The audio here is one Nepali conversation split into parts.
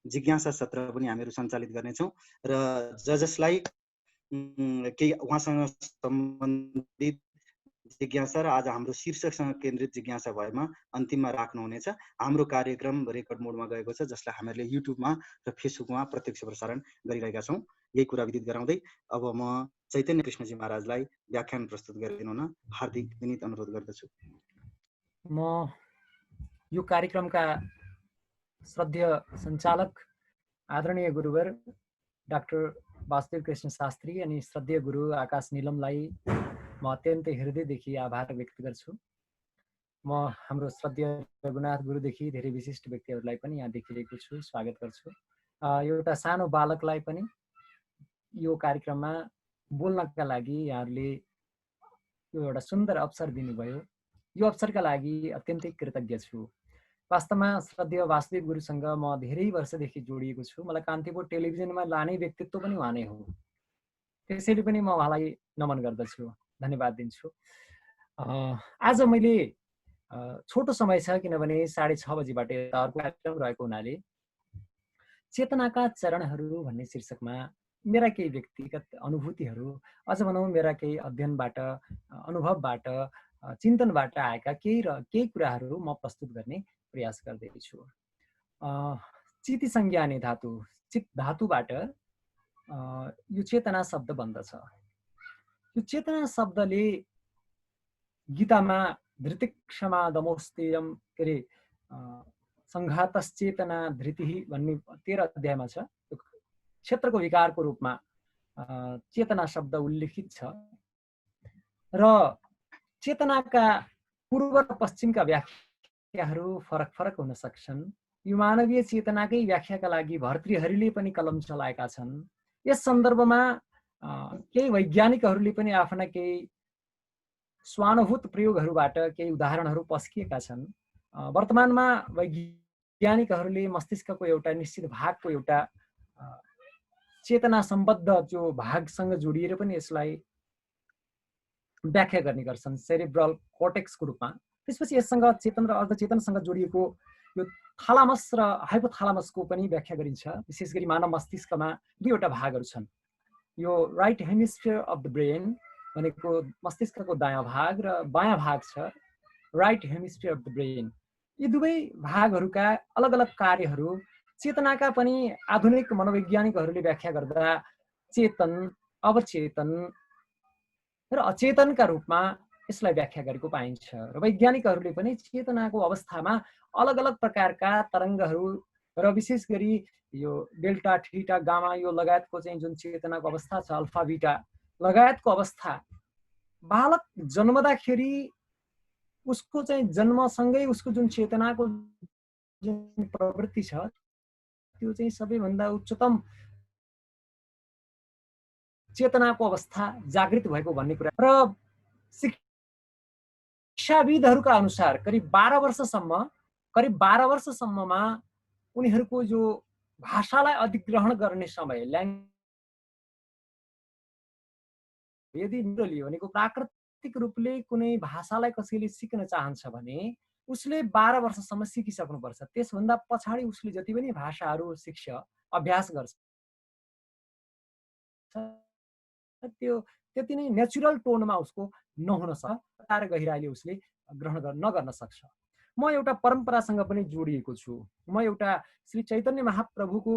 जिज्ञासा सत्र पनि हामीहरू सञ्चालित गर्नेछौँ र जसलाई केही उहाँसँग सम्बन्धित जिज्ञासा र आज हाम्रो शीर्षकसँग केन्द्रित जिज्ञासा भएमा अन्तिममा राख्नुहुनेछ। हाम्रो कार्यक्रम रेकर्ड मोडमा गएको छ, जसलाई हामीहरूले युट्युबमा र फेसबुकमा प्रत्यक्ष प्रसारण गरिरहेका छौँ। यही कुरा विदित गराउँदै अब म चैतन्य कृष्णजी महाराजलाई व्याख्यान प्रस्तुत गरिदिनु हुन हार्दिक विनीत अनुरोध गर्दछु। म यो कार्यक्रमका श्रद्धेय सञ्चालक आदरणीय गुरुवर डाक्टर वासुदेव कृष्ण शास्त्री अनि श्रद्धेय गुरु आकाश निलमलाई म अत्यन्तै हृदयदेखि आभार व्यक्त गर्छु। म हाम्रो श्रद्धेय रघुनाथ गुरुदेखि धेरै विशिष्ट व्यक्तिहरूलाई पनि यहाँ देखिरहेको छु, स्वागत गर्छु। एउटा सानो बालकलाई पनि यो कार्यक्रममा बोल्नका लागि यहाँहरूले यो एउटा सुन्दर अवसर दिनुभयो। यो अवसरका लागि अत्यन्तै कृतज्ञ छु। वास्तवमा श्रद्धेय वासुदेव गुरुसँग म धेरै वर्षदेखि जोडिएको छु। मलाई कान्तिपुर टेलिभिजनमा लाने व्यक्तित्व पनि उहाँ नै हो। त्यसैले पनि म उहाँलाई नमन गर्दछु, धन्यवाद दिन्छु। आज मैले छोटो समय छ, किनभने 6:30 बजीबाट अर्को कार्यक्रम रहेको हुनाले चेतनाका चरणहरू भन्ने शीर्षकमा मेरा केही व्यक्तिगत अनुभूतिहरू, अझ भनौँ मेरा केही अध्ययनबाट, अनुभवबाट, चिन्तनबाट आएका केही कुराहरू म प्रस्तुत गर्ने प्रयास गर्दैछु। चिति संज्ञाने धातु, चित धातुबाट यो चेतना शब्द बन्दछ। यो चेतना शब्दले गीतामा धृतिक्षमा दमोस्तेयम के अरे सङ्घातश्चेतना धृतिः भन्ने 13 अध्यायमा छ। क्षेत्रको विकारको रूपमा चेतना शब्द उल्लेखित छ र चेतनाका पूर्व र पश्चिमका व्याख्याहरू फरक फरक हुन सक्छन्। यो मानवीय चेतनाकै व्याख्याका लागि भर्तृहरिले पनि कलम चलाएका छन्। यस सन्दर्भमा केही वैज्ञानिकहरूले पनि आफ्ना केही स्वानुभूत प्रयोगहरूबाट केही उदाहरणहरू पस्किएका छन्। वर्तमानमा वैज्ञानिकहरूले मस्तिष्कको एउटा निश्चित भागको एउटा चेतना सम्बद्ध जो भागसँग जोडिएर पनि यसलाई व्याख्या गर्ने गर्छन्, सेरेब्रल कोर्टेक्सको रूपमा। त्यसपछि यससँग चेतन र अर्धचेतनसँग जोडिएको यो थालामस र हाइपोथालामसको पनि व्याख्या गरिन्छ। विशेष गरी मानव मस्तिष्कमा दुईवटा भागहरू छन्। यो right hemisphere of the brain भनेको मस्तिष्कको दायाँ भाग र बायाँ भाग छ, right hemisphere of the brain. यी दुवै भागहरूका अलग अलग कार्यहरू चेतनाका पनि आधुनिक मनोवैज्ञानिकहरूले व्याख्या गर्दा चेतन, अवचेतन र अचेतनका रूपमा यसलाई व्याख्या गरेको पाइन्छ। र वैज्ञानिकहरूले पनि चेतनाको अवस्थामा अलग अलग प्रकारका तरङ्गहरू र विशेष गरी यो डेल्टा, थीटा, गामा यो लगायतको चाहिँ जुन चेतनाको अवस्था छ, अल्फा, बीटा लगायतको अवस्था बालक जन्मदाखेरि उसको चाहिँ जन्मसँगै उसको जुन चेतनाको जुन प्रवृत्ति छ त्यो चाहिँ सबैभन्दा उच्चतम चेतनाको अवस्था जागृत भएको भन्ने कुरा। र शिक्षाविदहरूका अनुसार करिब 12 वर्षसम्ममा उनीहरूको जो भाषालाई अधिग्रहण गर्ने समय, यदि लियो भनेको प्राकृतिक रूपले कुनै भाषालाई कसैले सिक्न चाहन्छ भने उसले 12 वर्षसम्म सिकिसक्नुपर्छ। त्यसभन्दा पछाडि उसले जति पनि भाषाहरू सिक्छ, अभ्यास गर्छ, त्यो त्यति नै नेचुरल टोनमा उसको नहुन सक्छ र गहिराईले उसले ग्रहण नगर्न सक्छ। म एउटा परम्परासँग पनि जोडिएको छु। म एउटा श्री चैतन्य महाप्रभुको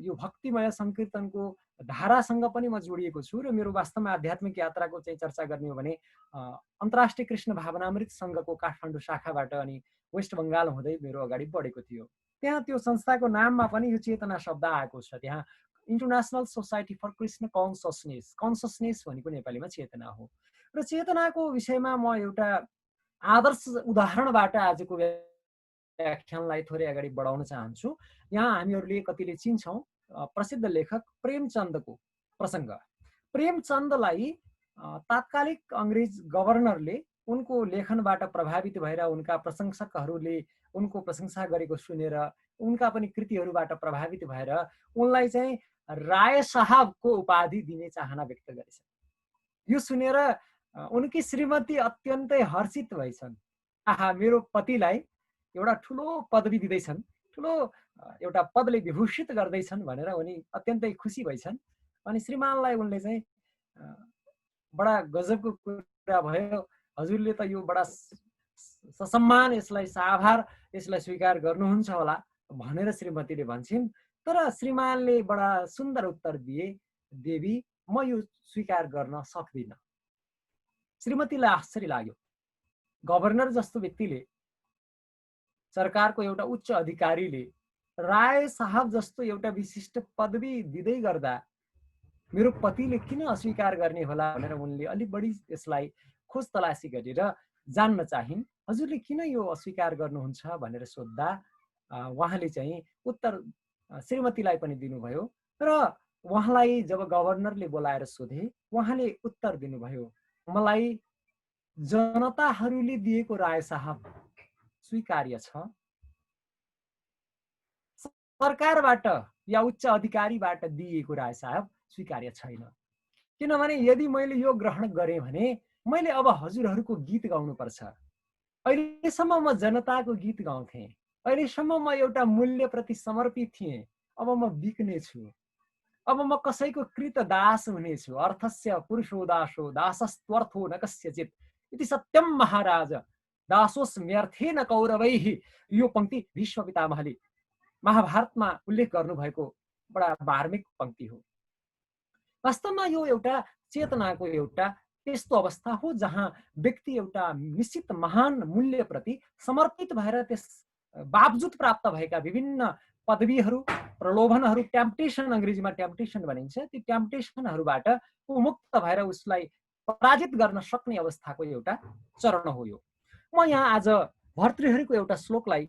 यो भक्तिमय सङ्कीर्तनको धारासँग पनि म जोडिएको छु र मेरो वास्तवमा आध्यात्मिक यात्राको चाहिँ चर्चा गर्ने हो भने अन्तर्राष्ट्रिय कृष्ण भावनामृत सङ्घको काठमाडौँ शाखाबाट अनि वेस्ट बङ्गाल हुँदै मेरो अगाडि बढेको थियो। त्यहाँ त्यो संस्थाको नाममा पनि यो चेतना शब्द आएको छ। त्यहाँ इन्टरनेसनल सोसाइटी फर कृष्ण कन्ससनेस भनेको नेपालीमा चेतना हो। र चेतनाको विषयमा म एउटा आदर्श उदाहरणबाट आजको व्याख्यानलाई थोरै अगाडि बढाउन चाहन्छु। यहाँ हामीहरूले कतिले चिन्छौँ प्रसिद्ध लेखक प्रेमचन्दको प्रसङ्ग। प्रेमचन्दलाई तात्कालिक अङ्ग्रेज गभर्नरले उनको लेखनबाट प्रभावित भएर उनका प्रशंसकहरूले उनको प्रशंसा गरेको सुनेर उनका पनि कृतिहरूबाट प्रभावित भएर उनलाई चाहिँ राय साहबको उपाधि दिने चाहना व्यक्त गरेछ। यो सुनेर उनकी श्रीमती अत्यन्तै हर्षित भएछन्। आहा, मेरो पतिलाई एउटा ठुलो पदवी दिँदैछन्, ठुलो एउटा पदले विभूषित गर्दैछन् भनेर उनी अत्यन्तै खुसी भइछन्। अनि श्रीमानलाई उनले चाहिँ बडा गजबको कुरा भयो, हजुरले त यो बडा ससम्मान, यसलाई साभार, यसलाई स्वीकार गर्नुहुन्छ होला भनेर श्रीमतीले भन्छन्। तर श्रीमानले बडा सुन्दर उत्तर दिए, देवी म यो स्वीकार गर्न सक्दिनँ। श्रीमतीलाई आश्चर्य लाग्यो, गभर्नर जस्तो व्यक्तिले, सरकारको एउटा उच्च अधिकारीले राय साहब जस्तो एउटा विशिष्ट पदवी दिँदै गर्दा मेरो पतिले किन अस्वीकार गर्ने होला भनेर उनले अलिक बढी यसलाई खोज तलासी गरेर जान्न चाहिन्। हजुरले किन यो अस्वीकार गर्नुहुन्छ भनेर सोद्धा उहाँले चाहिँ उत्तर श्रीमतीलाई पनि दिनुभयो। र उहाँलाई जब गभर्नरले बोलाएर सोधे, उहाँले उत्तर दिनुभयो, मलाई जनताहरूले दिएको राय साहब स्वीकार्य छ, सरकारबाट या उच्च अधिकारीबाट दिएको राय साहब स्वीकार्य छैन। किनभने यदि मैले यो ग्रहण गरेँ भने मैले अब हजुरहरूको गीत गाउनुपर्छ। अहिलेसम्म म जनताको गीत गाउँथेँ, अहिलेसम्म म एउटा मूल्यप्रति समर्पित थिएँ, अब म बिक्ने छु, अब म कसैको कृत दास हुनेछु। अर्थस्य पुरुषो दासो दासस्त्वर्थो न कस्यचित् इति सत्यम महाराज दासोस्म्यर्थेन कौरवैः। यो पंक्ति भीष्म पितामहले महाभारतमा उल्लेख गर्नुभएको बडा मार्मिक पंक्ति हो। वास्तवमा यो एउटा चेतनाको एउटा त्यस्तो अवस्था हो जहाँ व्यक्ति एउटा निश्चित महान मूल्यप्रति समर्पित भएर त्यस बावजुद प्राप्त भएका विभिन्न पदवीहरू, प्रलोभनहरू, टेम्पटेसन, अङ्ग्रेजीमा टेम्पटेसन भनिन्छ, ती टेम्पटेसनहरूबाट मुक्त भएर उसलाई पराजित गर्न सक्ने अवस्थाको एउटा चरण हो यो। म यहाँ आज भर्तृहरिको एउटा श्लोकलाई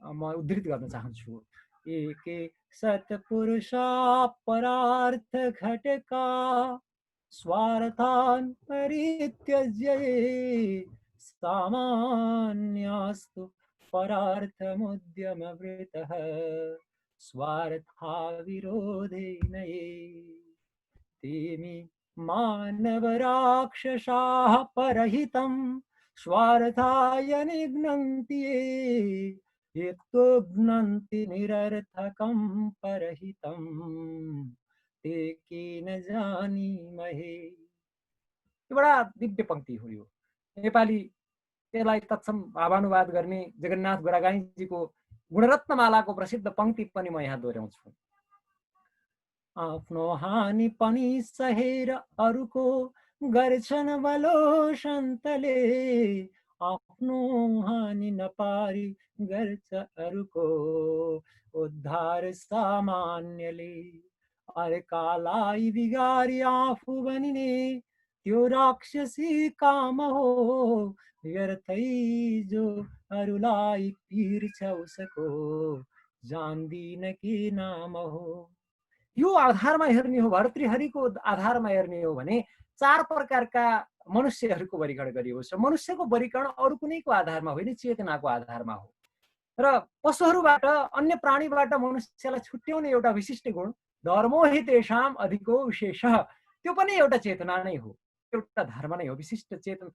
म उद्धृत गर्न चाहन्छु। एके सत्पुरुषा परार्थ घटका स्वार्थान् परित्यज्य सामान्यास्तु परार्थमुद्यमवृतः स्वार्था विरोधेन ये तेमि मानवराक्षसाः परहितं स्वार्थाय निघ्नन्ति ये घ्नन्ति निरर्थकं परहितं ते केन जानीमहे। यो बडा दिव्य पंक्ति हो। यो नेपाली त्यसलाई तत्सम भावानुवाद गर्ने जगन्नाथ गोरागाईजीको गुणरत्नमालाको प्रसिद्ध पंक्ति पनि म यहाँ दोहोऱ्याउँछु। आफ्नो हानि पनि सहेर अरूको गर्छन् बलोषन्तले, आफ्नो हानि नपारी गर्छ अरूको उद्धार सामान्यले। अर्कालाई बिगारी आफू बनिने त्यो राक्षसी काम हो, व्यर्थै जो अरूलाई पिर्छ उसको जान्दिन के नाम हो। यो आधारमा हेर्ने हो, भर्तृहरिको आधारमा हेर्ने हो भने चार प्रकारका मनुष्यहरूको वर्गीकरण गरिएको छ। मनुष्यको वर्गीकरण अरू कुनैको आधारमा होइन, चेतनाको आधारमा हो। र पशुहरूबाट, अन्य प्राणीबाट मनुष्यलाई छुट्याउने एउटा विशिष्ट गुण धर्मो हि तेषाम् अधिको विशेषः, त्यो पनि एउटा चेतना नै हो, एउटा धर्म नै हो, विशिष्ट चेतना,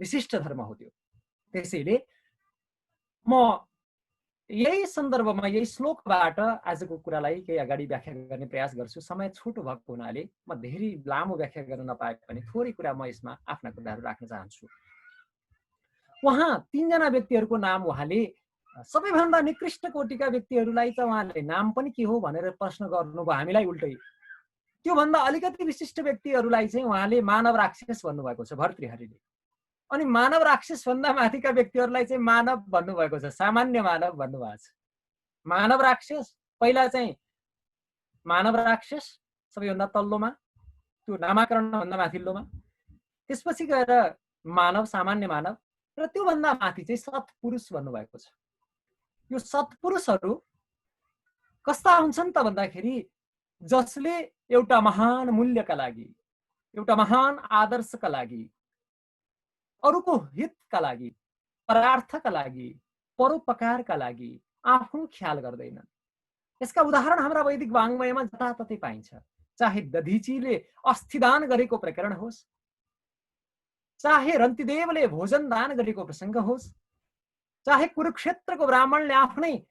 विशिष्ट धर्म हो त्यो। त्यसैले म यही सन्दर्भमा यही श्लोकबाट आजको कुरालाई केही अगाडि व्याख्या गर्ने प्रयास गर्छु। समय छोटो भएको हुनाले म धेरै लामो व्याख्या गर्न नपाए पनि थोरै कुरा म यसमा आफ्ना कुराहरू राख्न चाहन्छु। उहाँ तीनजना व्यक्तिहरूको नाम उहाँले सबैभन्दा निकृष्ट कोटिका व्यक्तिहरूलाई त उहाँले नाम पनि के हो भनेर प्रश्न गर्नुभयो हामीलाई उल्टै। त्योभन्दा अलिकति विशिष्ट व्यक्तिहरूलाई चाहिँ उहाँले मानव राक्षस भन्नुभएको छ भर्तृहरिले। अनि मानव राक्षस भन्दा माथिका व्यक्तिहरूलाई चाहिँ मानव भन्नुभएको छ, सामान्य मानव भन्नुभएको छ। मानव राक्षस पहिला चाहिँ मानव राक्षस सबैभन्दा तल्लोमा, त्यो नामाकरण भन्दा माथिल्लोमा, त्यसपछि गएर मानव, सामान्य मानव, र त्योभन्दा माथि चाहिँ सत्पुरुष भन्नुभएको छ। यो सत्पुरुषहरू कस्ता हुन्छन् त भन्दाखेरि जसले एउटा महान मूल्यका लागि, एउटा महान आदर्शका लागि, अरूको हितका लागि, परार्थका लागि, परोपकारका लागि आफ्नो ख्याल गर्दैनन्। यसका उदाहरण हाम्रा वैदिक वाङ्मयमा जताततै पाइन्छ। चाहे दधिचीले अस्थिदान गरेको प्रकरण होस्, चाहे रन्तिदेवले भोजन दान गरेको प्रसङ्ग होस्, चाहे कुरुक्षेत्रको ब्राह्मणले आफ्नै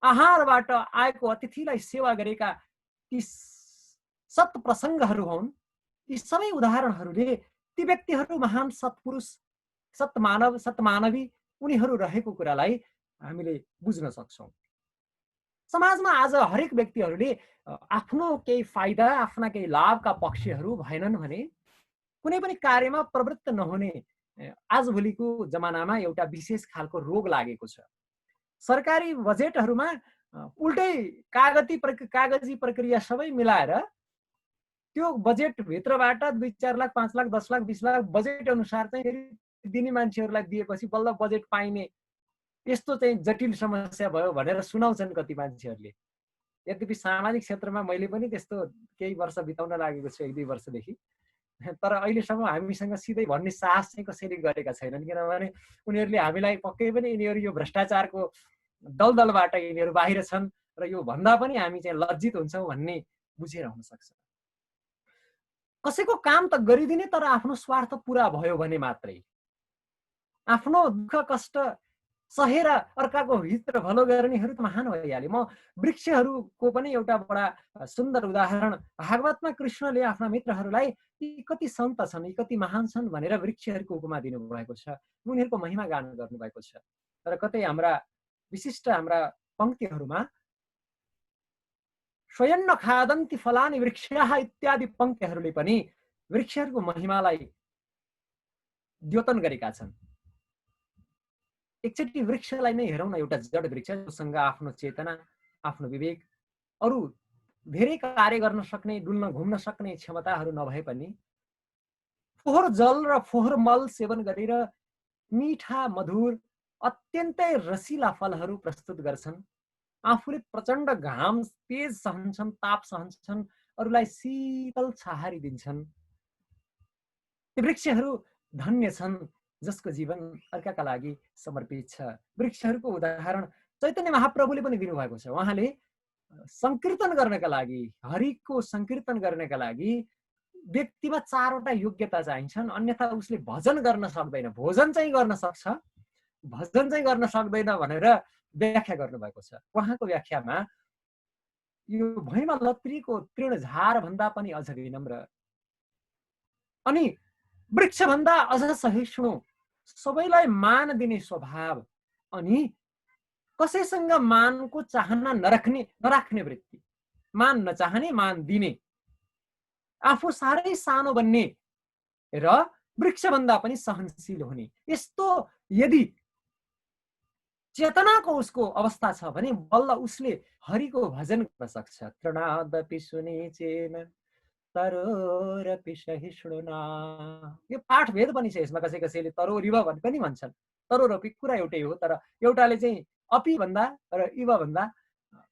आहारबाट आएको अतिथिलाई सेवा गरेका ती सत प्रसङ्गहरू हुन्। यी सबै उदाहरणहरूले ती व्यक्तिहरू महान सत्पुरुष, सत्मानव, सत्मानवी उनीहरू रहेको कुरालाई हामीले बुझ्न सक्छौँ। समाजमा आज हरेक व्यक्तिहरूले आफ्नो केही फाइदा, आफ्ना केही लाभका पक्षहरू भएनन् भने कुनै पनि कार्यमा प्रवृत्त नहुने आजभोलिको जमानामा एउटा विशेष खालको रोग लागेको छ। सरकारी बजेटहरूमा उल्टै कागजी प्रक्रिया सबै मिलाएर त्यो बजेटभित्रबाट 2-4 लाख, 5 लाख, 10 लाख, 20 लाख बजेट अनुसार चाहिँ दिने मान्छेहरूलाई दिएपछि बल्ल बजेट पाइने यस्तो चाहिँ जटिल समस्या भयो भनेर सुनाउँछन् कति मान्छेहरूले। यद्यपि सामाजिक क्षेत्रमा मैले पनि त्यस्तो केही वर्ष बिताउन लागेको छु, 1-2 वर्षदेखि। तर अहिलेसम्म हामीसँग सिधै भन्ने साहस चाहिँ कसैले गरेका छैनन्, किनभने उनीहरूले हामीलाई पक्कै पनि यिनीहरू यो भ्रष्टाचारको दलदलबाट यिनीहरू बाहिर छन् र यो भन्दा पनि हामी चाहिँ लज्जित हुन्छौँ भन्ने बुझेर हुन सक्छ। कसैको काम त गरिदिने, तर आफ्नो स्वार्थ पुरा भयो भने मात्रै, आफ्नो दुःख कष्ट सहेर अर्काको हित र भलो गर्नेहरू त महान भइहाले। म वृक्षहरूको पनि एउटा बडा सुन्दर उदाहरण, भागवतमा कृष्णले आफ्ना मित्रहरूलाई यी कति सन्त छन्, यी कति महान छन् भनेर वृक्षहरूको उपमा दिनुभएको छ, उनीहरूको महिमा गान गर्नुभएको छ। तर कतै हाम्रा विशिष्ट हाम्रा पंक्तिहरूमा स्वयं न खादन्ति फलानि वृक्षाः इत्यादि पंक्तिहरूले पनि वृक्षहरूको महिमालाई द्योतन गरेका छन्। एकचोटि वृक्षलाई नै हेरौँ न, एउटा जड वृक्ष जोसँग आफ्नो चेतना, आफ्नो विवेक, अरू धेरै कार्य गर्न सक्ने, डुल्न घुम्न सक्ने क्षमताहरू नभए पनि फोहोर जल र फोहोर मल सेवन गरेर मिठा मधुर अत्यन्तै रसिला फलहरू प्रस्तुत गर्छन्। आफूले प्रचण्ड घाम तेज सहन्छन्, ताप सहन्छन्, अरूलाई शीतल छाहारी दिन्छन्। ती वृक्षहरू धन्य छन् जसको जीवन अर्काका लागि समर्पित छ। वृक्षहरूको उदाहरण चैतन्य महाप्रभुले पनि दिनुभएको छ। उहाँले संकीर्तन गर्नका लागि, हरिको संकीर्तन गर्नका लागि व्यक्तिमा 4वटा योग्यता चाहिन्छन्, अन्यथा उसले भजन गर्न सक्दैन। भोजन चाहिँ गर्न सक्छ, भजन चाहिँ गर्न सक्दैन भनेर व्याख्या गर्नुभएको छ। उहाँको व्याख्यामा यो भुइँमा लत्रिएको तृण झार भन्दा पनि अझ विनम्र अनि वृक्ष भन्दा अझ सहिष्णु, सबैलाई मान दिने स्वभाव अनि कसैसँग मानको चाहना नराख्ने वृत्ति, मान नचाहने, मान दिने, आफू साह्रै सानो बन्ने र वृक्ष भन्दा पनि सहनशील हुने, यस्तो यदि चेतनाको उसको अवस्था छ भने बल्ल उसले हरिको भजन गर्न सक्छ। तृणादपि सुनिचेन तरोरपि सहिष्णुना, यो पाठ भेद पनि छ यसमा। कसैले तरोरिव भने पनि भन्छन्। तरोरपि कुरा एउटै हो, तर एउटाले चाहिँ अपि भन्दा र इव भन्दा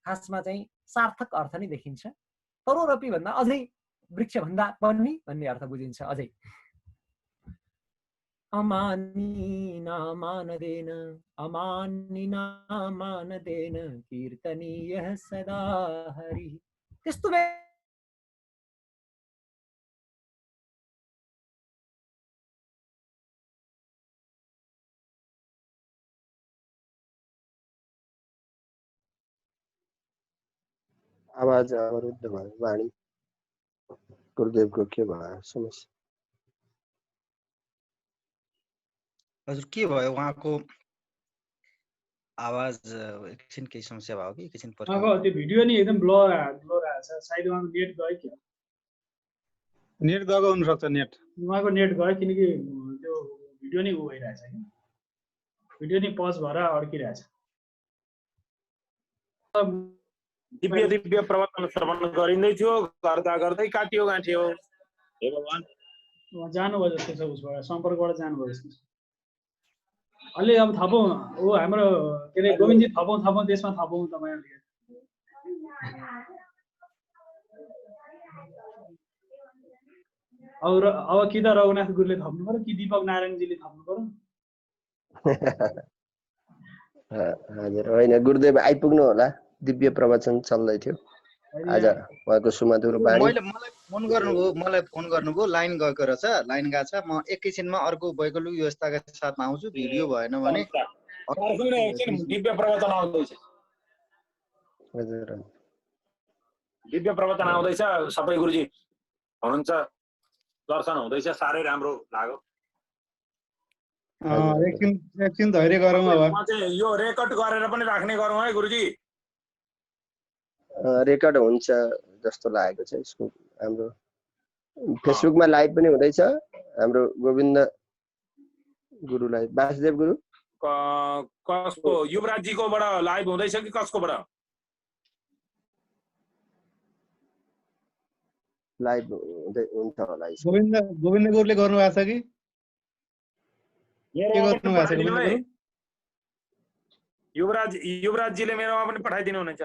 खासमा चाहिँ सार्थक अर्थ नै देखिन्छ। तरोरपि भन्दा अझै वृक्ष भन्दा पनि भन्ने अर्थ बुझिन्छ अझै। अमानी नामानदेन अमानी नामानदेन कीर्तनीय सदा हरि, त्यस्तो आवाज अवरुद्ध भयो। वाणी गुरुदेवको के भयो समस्या? हजुर के भयो, उहाँको आवाज एकछिन केही समस्या भयो कि एकछिन पर्खिनु। अब त्यो भिडियो नि एकदम ब्लर आछ, सायद उहाँको नेट गयो कि? नेट गएको हुन सक्छ। उहाँको नेट गयो किनकि त्यो भिडियो नि उ भइरहेछ कि, भिडियो नि पज भएर अड्किरहेछ। दिव्य प्रवचन श्रवण गरिँदै थियो, गर्दै काटियो गाँठियो। हे भगवान, जानुभयो जस्तो छ, उसबाट सम्पर्कबाट जानुभयो जस्तो छ। अलि अब थपौँ, ओ हाम्रो के अरे गोविन्दजी थपौँ त्यसमा थपौँ तपाईँहरूले। अब कि त रघुनाथ गुरुले थप्नु पर्यो कि दीपक नारायणजीले थप्नु पर्यो? हजुर होइन, गुरुदेव आइपुग्नु होला। दिव्य प्रवचन चल्दै थियो आज, उहाँको सुमधुर वाणी। मलाई फोन गर्नुभयो, लाइन गएको रहेछ, लाइन गएको छ। म एकैछिनमा अर्को वैकल्पिक व्यवस्थाका साथमा आउँछु। भिडियो भएन भने दिव्य प्रवचन आउँदैछ। हजुर दिव्य प्रवचन आउँदैछ, सबै गुरुजी हुनुहुन्छ, दर्शन हुँदैछ, साह्रै राम्रो लाग्यो। एकछिन धैर्य गरौँ अब। म चाहिँ यो रेकर्ड गरेर पनि राख्ने गरौँ है गुरुजी। रेकर्ड हुन्छ जस्तो लागेको छ यसको। हाम्रो फेसबुकमा लाइभ पनि हुँदैछ हाम्रो गोविन्द गुरुलाई, वासुदेव गुरु कसको, युवराजजीकोबाट लाइभ हुँदैछ कि कसकोबाट? लाइभ हुन्छ होला। गोविन्द गुरुले गर्नु भएको छ कि के गर्नु भएको छ गोविन्द गुरु? युवराजजीले मेरोमा पनि पठाइदिनु हुनेछ।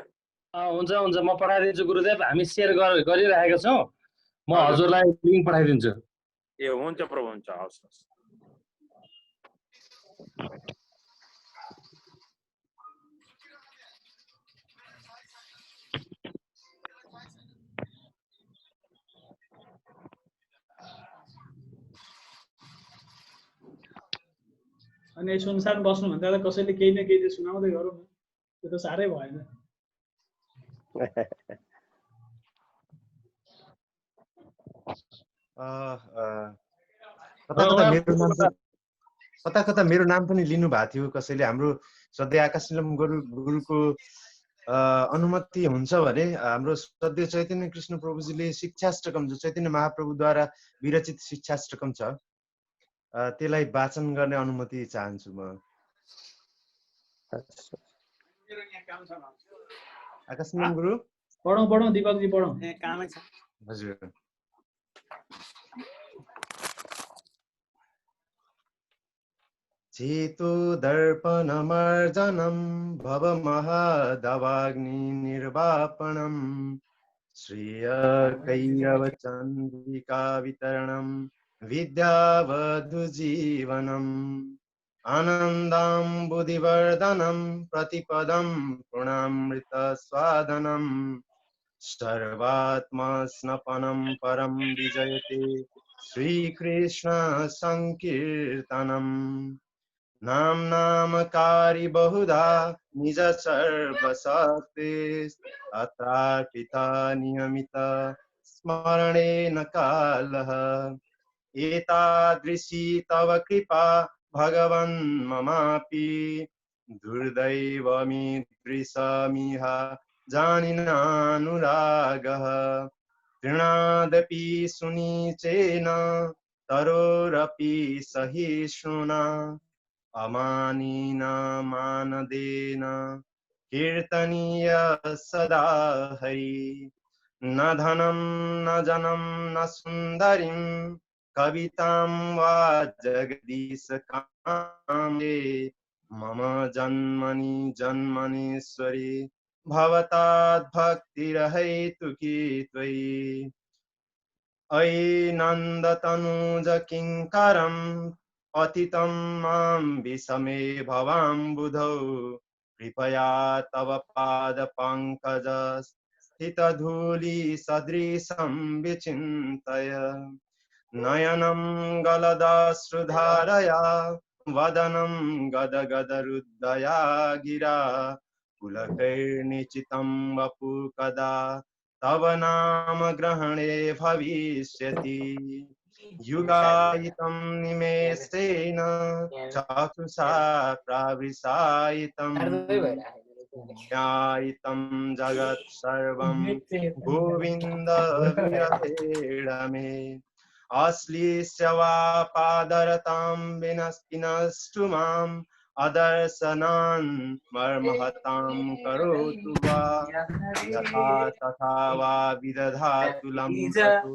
हुन्छ हुन्छ, म पठाइदिन्छु गुरुदेव। हामी सेयर गरिरहेका छौँ, म हजुरलाई लिङ्क पठाइदिन्छु। ए हुन्छ प्रभु, हुन्छ, हवस् हवस्। अनि सुनसान बस्नुभन्दा त कसैले केही न केही त सुनाउँदै गरौँ न, त्यो त साह्रै भएन। कता कता मेरो नाम पनि लिनु भएको थियो कसैले। हाम्रो श्रद्धेय आकाश नीलम गुरुको अनुमति हुन्छ भने हाम्रो श्रद्धेय चैतन्य कृष्ण प्रभुजीले शिक्षाष्टकम, जो चैतन्य महाप्रभुद्वारा विरचित शिक्षाष्टकम छ, त्यसलाई वाचन गर्ने अनुमति चाहन्छु म। आकाश नीलम गुरु पढौँ दिपकजी, पढौँ। हजुर। चेतो दर्पणमर्जनं भवमहादवाग्नि निर्वापणं श्रियकैरवचन्द्रिका वितरणं विद्यावधुजीवनम् आनन्दाम्बुधिवर्धनं प्रतिपदं पूर्णामृतस्वादनं सर्वात्मस्नपनं परं विजयते श्रीकृष्ण संकीर्तनम् नामकारी बहुधा निज सर्वशक्ति अत्रार्पिता नियमित स्मरणेन कालः एतादृशी तव कृपा भगवन् ममापि दुर्दैवमीदृशमिह जानिनानुरागः तृणादपि सुनीचेन तरोरपि सहिष्णुना अमानिन मानदेन कीर्तनीय सदा हरि न धनं न जनं न सुन्दरीं कवितां वा जगदीश कामे मम जन्मनि जन्मनीश्वरी भवताद्भक्तिरहेतुकी त्वयि अयि नन्दतनूज किङ्करम् अतितं मां विषमे भवाम्बुधौ कृपया तव पादपङ्कज स्थितधूलिसदृशं विचिन्तय नयनं गलदाश्रुधारया वदनं गदगदरुद्धया गिरा पुलकैर्निचितं वपु कदा तव नाम ग्रहणे भविष्यति युगायितं निमेषेण चक्षुषा प्रावृषायितं ज्ञायितं जगत् सर्वं गोविन्द विरहेण मे अश्लीष्य वा पादरतां विनष्टु माम् अदर्शनान् मर्महतां करोतु वा यथा तथा वा विदधातु लम्पतु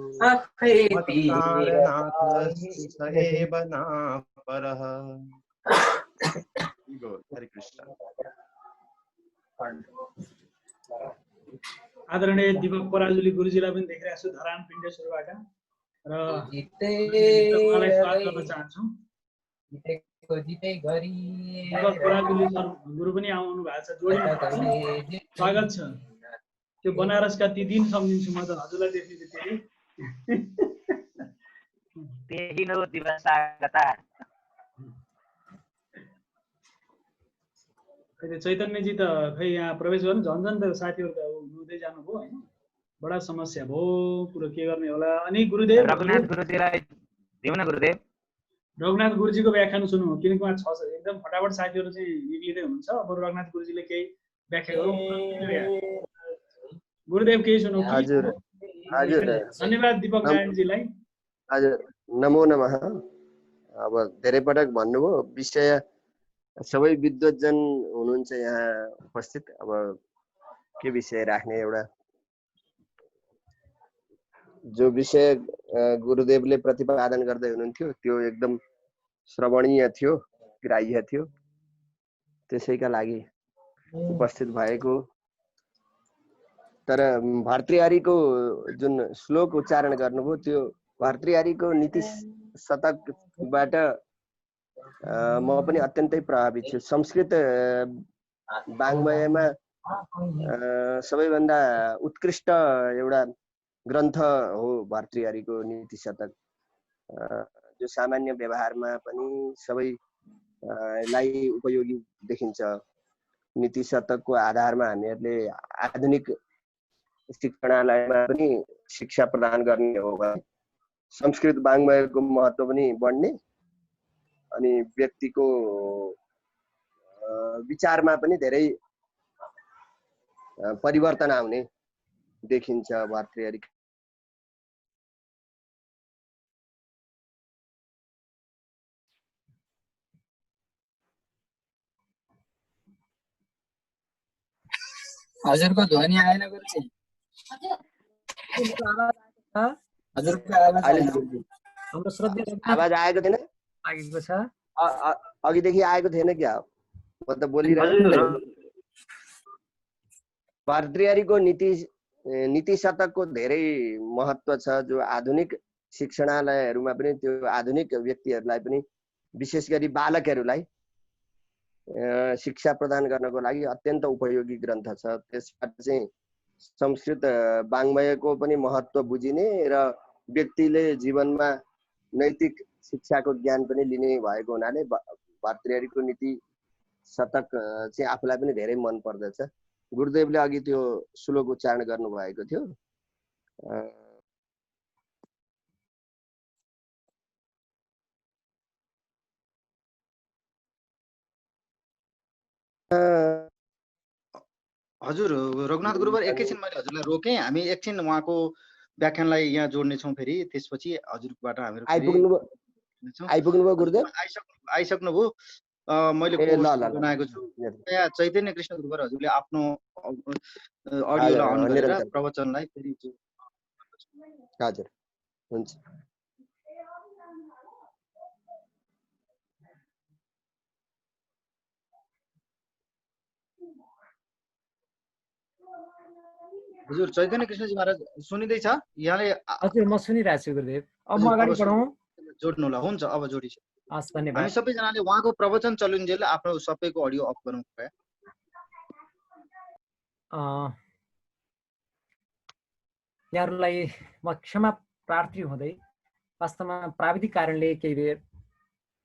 मत्कारणात् स एव न परः। हरे कृष्ण। आदरणीय दीपक पराजुली गुरुजीलाई पनि देखिरहेको छु धरान पिण्डेश्वरबाट र उहाँलाई स्वागत गर्न चाहन्छु। दीपक पराजुली सर गुरु पनि आउनु भएको छ, जोडिनु स्वागत छ। त्यो बनारसका ती दिन सम्झिन्छु म त हजुरलाई देख्ने बित्तिकै। चैतन्यजी त खै यहाँ प्रवेश गर्नु झन् त साथीहरू त हुँदै जानुभयो होइन, बडा समस्या भयो, कुरो के गर्ने होला। अनि गुरुदेव रघुनाथ गुरुजीलाई दिउँ न गुरुदेव। रघुनाथ गुरुजीको व्याख्यान सुनौँ, किनकि उहाँ एकदम फटाफट साथीहरू चाहिँ निक्लिँदै हुनुहुन्छ। अब रघुनाथ गुरुजीले केही व्याख्या गरौँ। गुरुदेव केही सुनौ। हजुर हजुर धन्यवाद दीपक नारायणजीलाई। हजुर नमो नमः। अब धेरै पटक भन्नुभयो, विषय सबै विद्वतजन हुनुहुन्छ यहाँ उपस्थित। अब के विषय राख्ने, एउटा जो विषय गुरुदेवले प्रतिपादन गर्दै हुनुहुन्थ्यो त्यो एकदम श्रवणीय थियो, ग्राह्य थियो, त्यसैका लागि उपस्थित भएको। तर भर्तृहरिको जुन श्लोक उच्चारण गर्नुभयो त्यो भर्तृहरिको नीति शतकबाट म पनि अत्यन्तै प्रभावित छु। संस्कृत वाङ्मयमा सबैभन्दा उत्कृष्ट एउटा ग्रन्थ हो भर्तृहरिको नीति शतक, जो सामान्य व्यवहारमा पनि सबैलाई उपयोगी देखिन्छ। नीति शतकको आधारमा हामीहरूले आधुनिक शिक्षालयमा पनि शिक्षा प्रदान गर्ने हो भने संस्कृत वाङ्मयको महत्त्व पनि बढ्ने, अनि व्यक्तिको विचारमा पनि धेरै परिवर्तन आउने देखिन्छ भर्तृहरि। हजुरको ध्वनि आएन गुरुजी। हजुरको आवाज हाम्रो श्रद्धेय आवाज आएको थिएन, लागेको छ। अघिदेखि आएको थिएन क्या? म त बोलिरहेको। भर्तृहरिको नीति शतकको धेरै महत्त्व छ, जो आधुनिक शिक्षालयहरूमा पनि त्यो आधुनिक व्यक्तिहरूलाई पनि विशेष गरी बालकहरूलाई शिक्षा प्रदान गर्नको लागि अत्यन्त उपयोगी ग्रन्थ छ। त्यसबाट चाहिँ संस्कृत वाङ्मयको पनि महत्त्व बुझिने र व्यक्तिले जीवनमा नैतिक शिक्षाको ज्ञान पनि लिने भएको हुनाले भर्तृहरिको नीति शतक चाहिँ आफूलाई पनि धेरै मन पर्दछ। गुरुदेवले अघि त्यो श्लोक उच्चारण गर्नुभएको थियो। हजुर रघुनाथ गुरुवर, एकैछिन मैले हजुरलाई रोकेँ। हामी एकछिन उहाँको व्याख्यानलाई यहाँ जोड्नेछौँ, फेरि त्यसपछि हजुरबाट हामीहरू आइपुग्नुभयो गुरुदेव? आइसक्नुभयो। मैले बनाएको छु यहाँ चैतन्य कृष्ण गुरुवर हजुरले आफ्नो अडियोलाई अन गरेर प्रवचनलाई फेरि। हजुर हुन्छ। हजुर चैतन्य कृष्णजी महाराज सुनिँदैछ यहाँले? हजुर म सुनिरहेको छु गुरुदेव। अब म अगाडि बढौँ? जोड्नु होला। हुन्छ, अब जोडिन्छ। हस् धन्यवाद। हामी सबैजनाले उहाँको प्रवचन चलुन्जेल आफ्नो सबैको अडियो अफ गरौँ कृपया। यहाँहरूलाई म क्षमा प्रार्थी हुँदै, वास्तवमा प्राविधिक कारणले केही बेर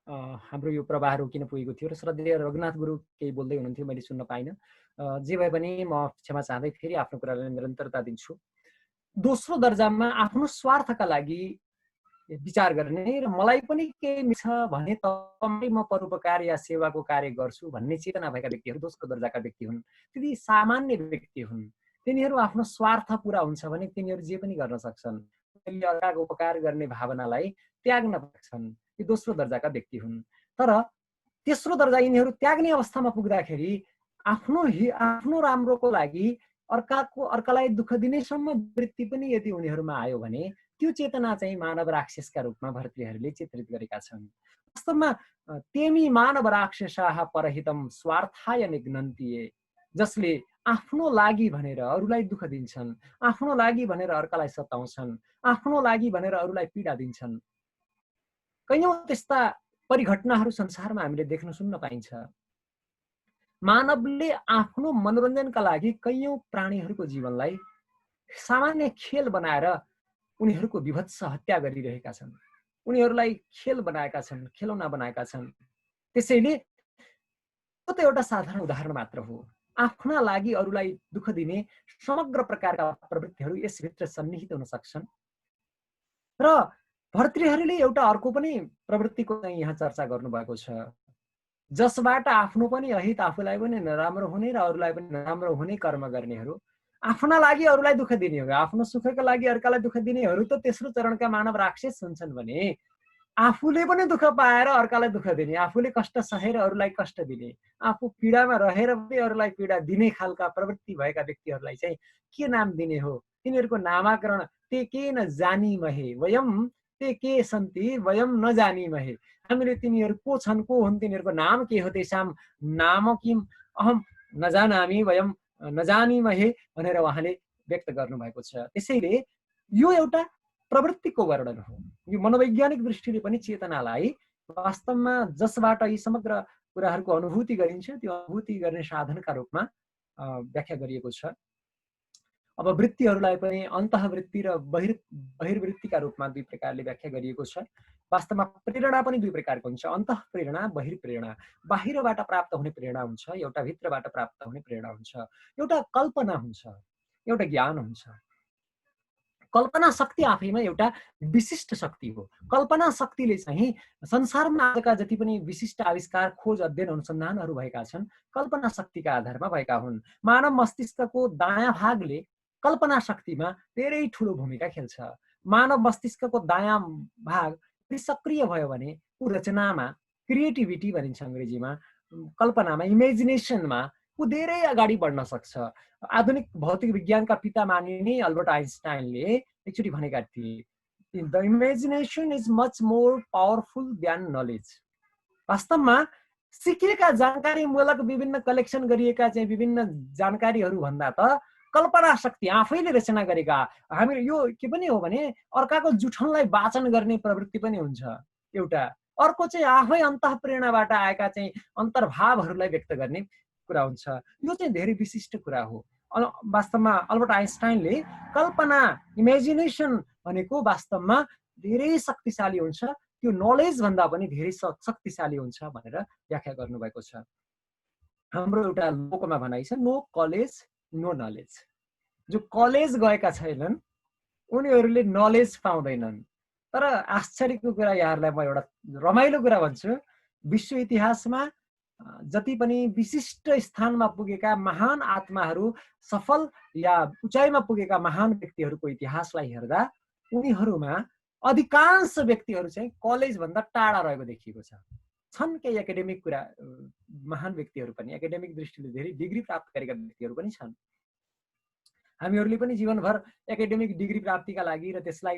हाम्रो यो प्रवाह रोकिन पुगेको थियो र श्रद्धेय रघुनाथ गुरु केही बोल्दै हुनुहुन्थ्यो, मैले सुन्न पाइनँ। जे भए पनि म क्षमा चाहँदै फेरि आफ्नो कुरालाई निरन्तरता दिन्छु। दोस्रो दर्जामा आफ्नो स्वार्थका लागि विचार गर्ने र मलाई पनि केही मिल्छ भने तपाईँ म परोपकार या सेवाको कार्य गर्छु भन्ने चेतना भएका व्यक्तिहरू दोस्रो दर्जाका व्यक्ति हुन्। त्यति सामान्य व्यक्ति हुन्। तिनीहरू आफ्नो स्वार्थ पुरा हुन्छ भने तिनीहरू जे पनि गर्न सक्छन्। अर्काको उपकार गर्ने भावनालाई त्याग्न सक्छन्। यी दोस्रो दर्जाका व्यक्ति हुन्। तर तेस्रो दर्जा यिनीहरू त्याग्ने अवस्थामा पुग्दाखेरि आफ्नो राम्रोको लागि अर्कालाई दुःख दिनेसम्म वृत्ति पनि यदि उनीहरूमा आयो भने त्यो चेतना चाहिँ मानव राक्षसका रूपमा भर्तृहरिले चित्रित गरेका छन्। वास्तवमा तेमी मानव राक्षसाः परहितम स्वार्थाय निघ्नन्तिये, जसले आफ्नो लागि भनेर अरूलाई दुःख दिन्छन्, आफ्नो लागि भनेर अर्कालाई सताउँछन्, आफ्नो लागि भनेर अरूलाई पीडा दिन्छन्। कैयौं त्यस्ता परिघटनाहरू संसारमा हामीले देख्न सुन्न पाइन्छ। मानवले आफ्नो मनोरञ्जनका लागि कैयौं प्राणीहरूको जीवनलाई सामान्य खेल बनाएर उनीहरूको विभत्स हत्या गरिरहेका छन्। उनीहरूलाई खेल बनाएका छन्, खेलौना बनाएका छन्। त्यसैले त एउटा साधारण उदाहरण मात्र हो। आफ्ना लागि अरूलाई दुःख दिने समग्र प्रकारका प्रवृत्तिहरू यसभित्र सन्निहित हुन सक्छन्। र भर्तृहरिले एउटा अर्को पनि प्रवृत्तिको चाहिँ यहाँ चर्चा गर्नुभएको छ, जसबाट आफ्नो पनि अहित, आफूलाई पनि नराम्रो हुने र अरूलाई पनि नराम्रो हुने कर्म गर्नेहरू, आफ्ना लागि अरूलाई दुःख दिनेहरू, आफ्नो सुखका लागि अर्कालाई दुःख दिनेहरू त तेस्रो चरणका मानव राक्षस हुन्छन् भने आफूले पनि दुःख पाएर अर्कालाई दुःख दिने, आफूले कष्ट सहेर अरूलाई कष्ट दिने, आफू पीडामा रहेर पनि अरूलाई पीडा दिने खालका प्रवृत्ति भएका व्यक्तिहरूलाई चाहिँ के नाम दिने हो? तिनीहरूको नामाकरण ते के न जानीमहे वयम, ते के सन्ति वयम नजानीमहे। हामीले तिनीहरू को छन्, को हुन्, तिनीहरूको नाम के हो, तेसाम नाम किम अहम नजानामि वयम नजानीमहे भनेर उहाँले व्यक्त गर्नुभएको छ। त्यसैले यो एउटा प्रवृत्तिको वर्णन हो। यो मनोवैज्ञानिक दृष्टिले पनि चेतनालाई वास्तवमा जसबाट यी समग्र कुराहरूको अनुभूति गरिन्छ त्यो अनुभूति गर्ने साधनका रूपमा व्याख्या गरिएको छ। अब वृत्तिहरूलाई पनि अन्तःवृत्ति र बहिर्वृत्तिका रूपमा दुई प्रकारले व्याख्या गरिएको छ। वास्तवमा प्रेरणा पनि दुई प्रकारको हुन्छ, अन्तःप्रेरणा, बहिर्प्रेरणा। बाहिरबाट प्राप्त हुने प्रेरणा हुन्छ, एउटा भित्रबाट प्राप्त हुने प्रेरणा हुन्छ। एउटा कल्पना हुन्छ, एउटा ज्ञान हुन्छ। कल्पना शक्ति आफैमा एउटा विशिष्ट शक्ति हो। कल्पना शक्तिले चाहिँ संसारमा आजका जति पनि विशिष्ट आविष्कार, खोज, अध्ययन, अनुसन्धानहरू भएका छन् कल्पना शक्तिका आधारमा भएका हुन्। मानव मस्तिष्कको दायाँ भागले कल्पना शक्तिमा धेरै ठुलो भूमिका खेल्छ। मानव मस्तिष्कको दायाँ भाग सक्रिय भयो भने ऊ रचनामा, क्रिएटिभिटी भनिन्छ अङ्ग्रेजीमा, कल्पनामा, इमेजिनेसनमा ऊ धेरै अगाडि बढ्न सक्छ। आधुनिक भौतिक विज्ञानका पिता मानिने अल्बर्ट आइन्स्टाइनले एकचोटि भनेका थिए, the imagination is much more powerful द्यान नलेज। वास्तवमा सिकेका जानकारीमूलक विभिन्न कलेक्सन गरिएका चाहिँ विभिन्न जानकारीहरू भन्दा त कल्पना शक्ति आफैले रचना गरेका, हामी यो के पनि हो भने अर्काको जुठनलाई वाचन गर्ने प्रवृत्ति पनि हुन्छ एउटा। अर्को चाहिँ आफै अन्तःप्रेरणाबाट आएका चाहिँ अन्तर्भावहरूलाई व्यक्त गर्ने कुरा हुन्छ। यो चाहिँ धेरै विशिष्ट कुरा हो। वास्तवमा अल्बर्ट आइन्स्टाइनले कल्पना, इमेजिनेसन भनेको वास्तवमा धेरै शक्तिशाली हुन्छ, त्यो नलेज भन्दा पनि धेरै शक्तिशाली हुन्छ भनेर व्याख्या गर्नुभएको छ। हाम्रो एउटा लोकमा भनाइ छ, नो कलेज नो नलेज। जो कलेज गएका छैनन् उनीहरूले नलेज पाउँदैनन्। तर आश्चर्यको कुरा यहाँहरूलाई म एउटा रमाइलो कुरा भन्छु, विश्व इतिहासमा जति पनि विशिष्ट स्थानमा पुगेका महान आत्माहरू, सफल या उचाइमा पुगेका महान व्यक्तिहरूको इतिहासलाई हेर्दा उनीहरूमा अधिकांश व्यक्तिहरू चाहिँ कलेज भन्दा टाढा रहेको देखिएको छ। छन् केही एकाडेमिक कुरा महान व्यक्तिहरू पनि, एकाडेमिक दृष्टिले धेरै डिग्री प्राप्त गरेका व्यक्तिहरू पनि छन्। हामीहरूले पनि जीवनभर एकाडेमिक डिग्री प्राप्तिका लागि र त्यसलाई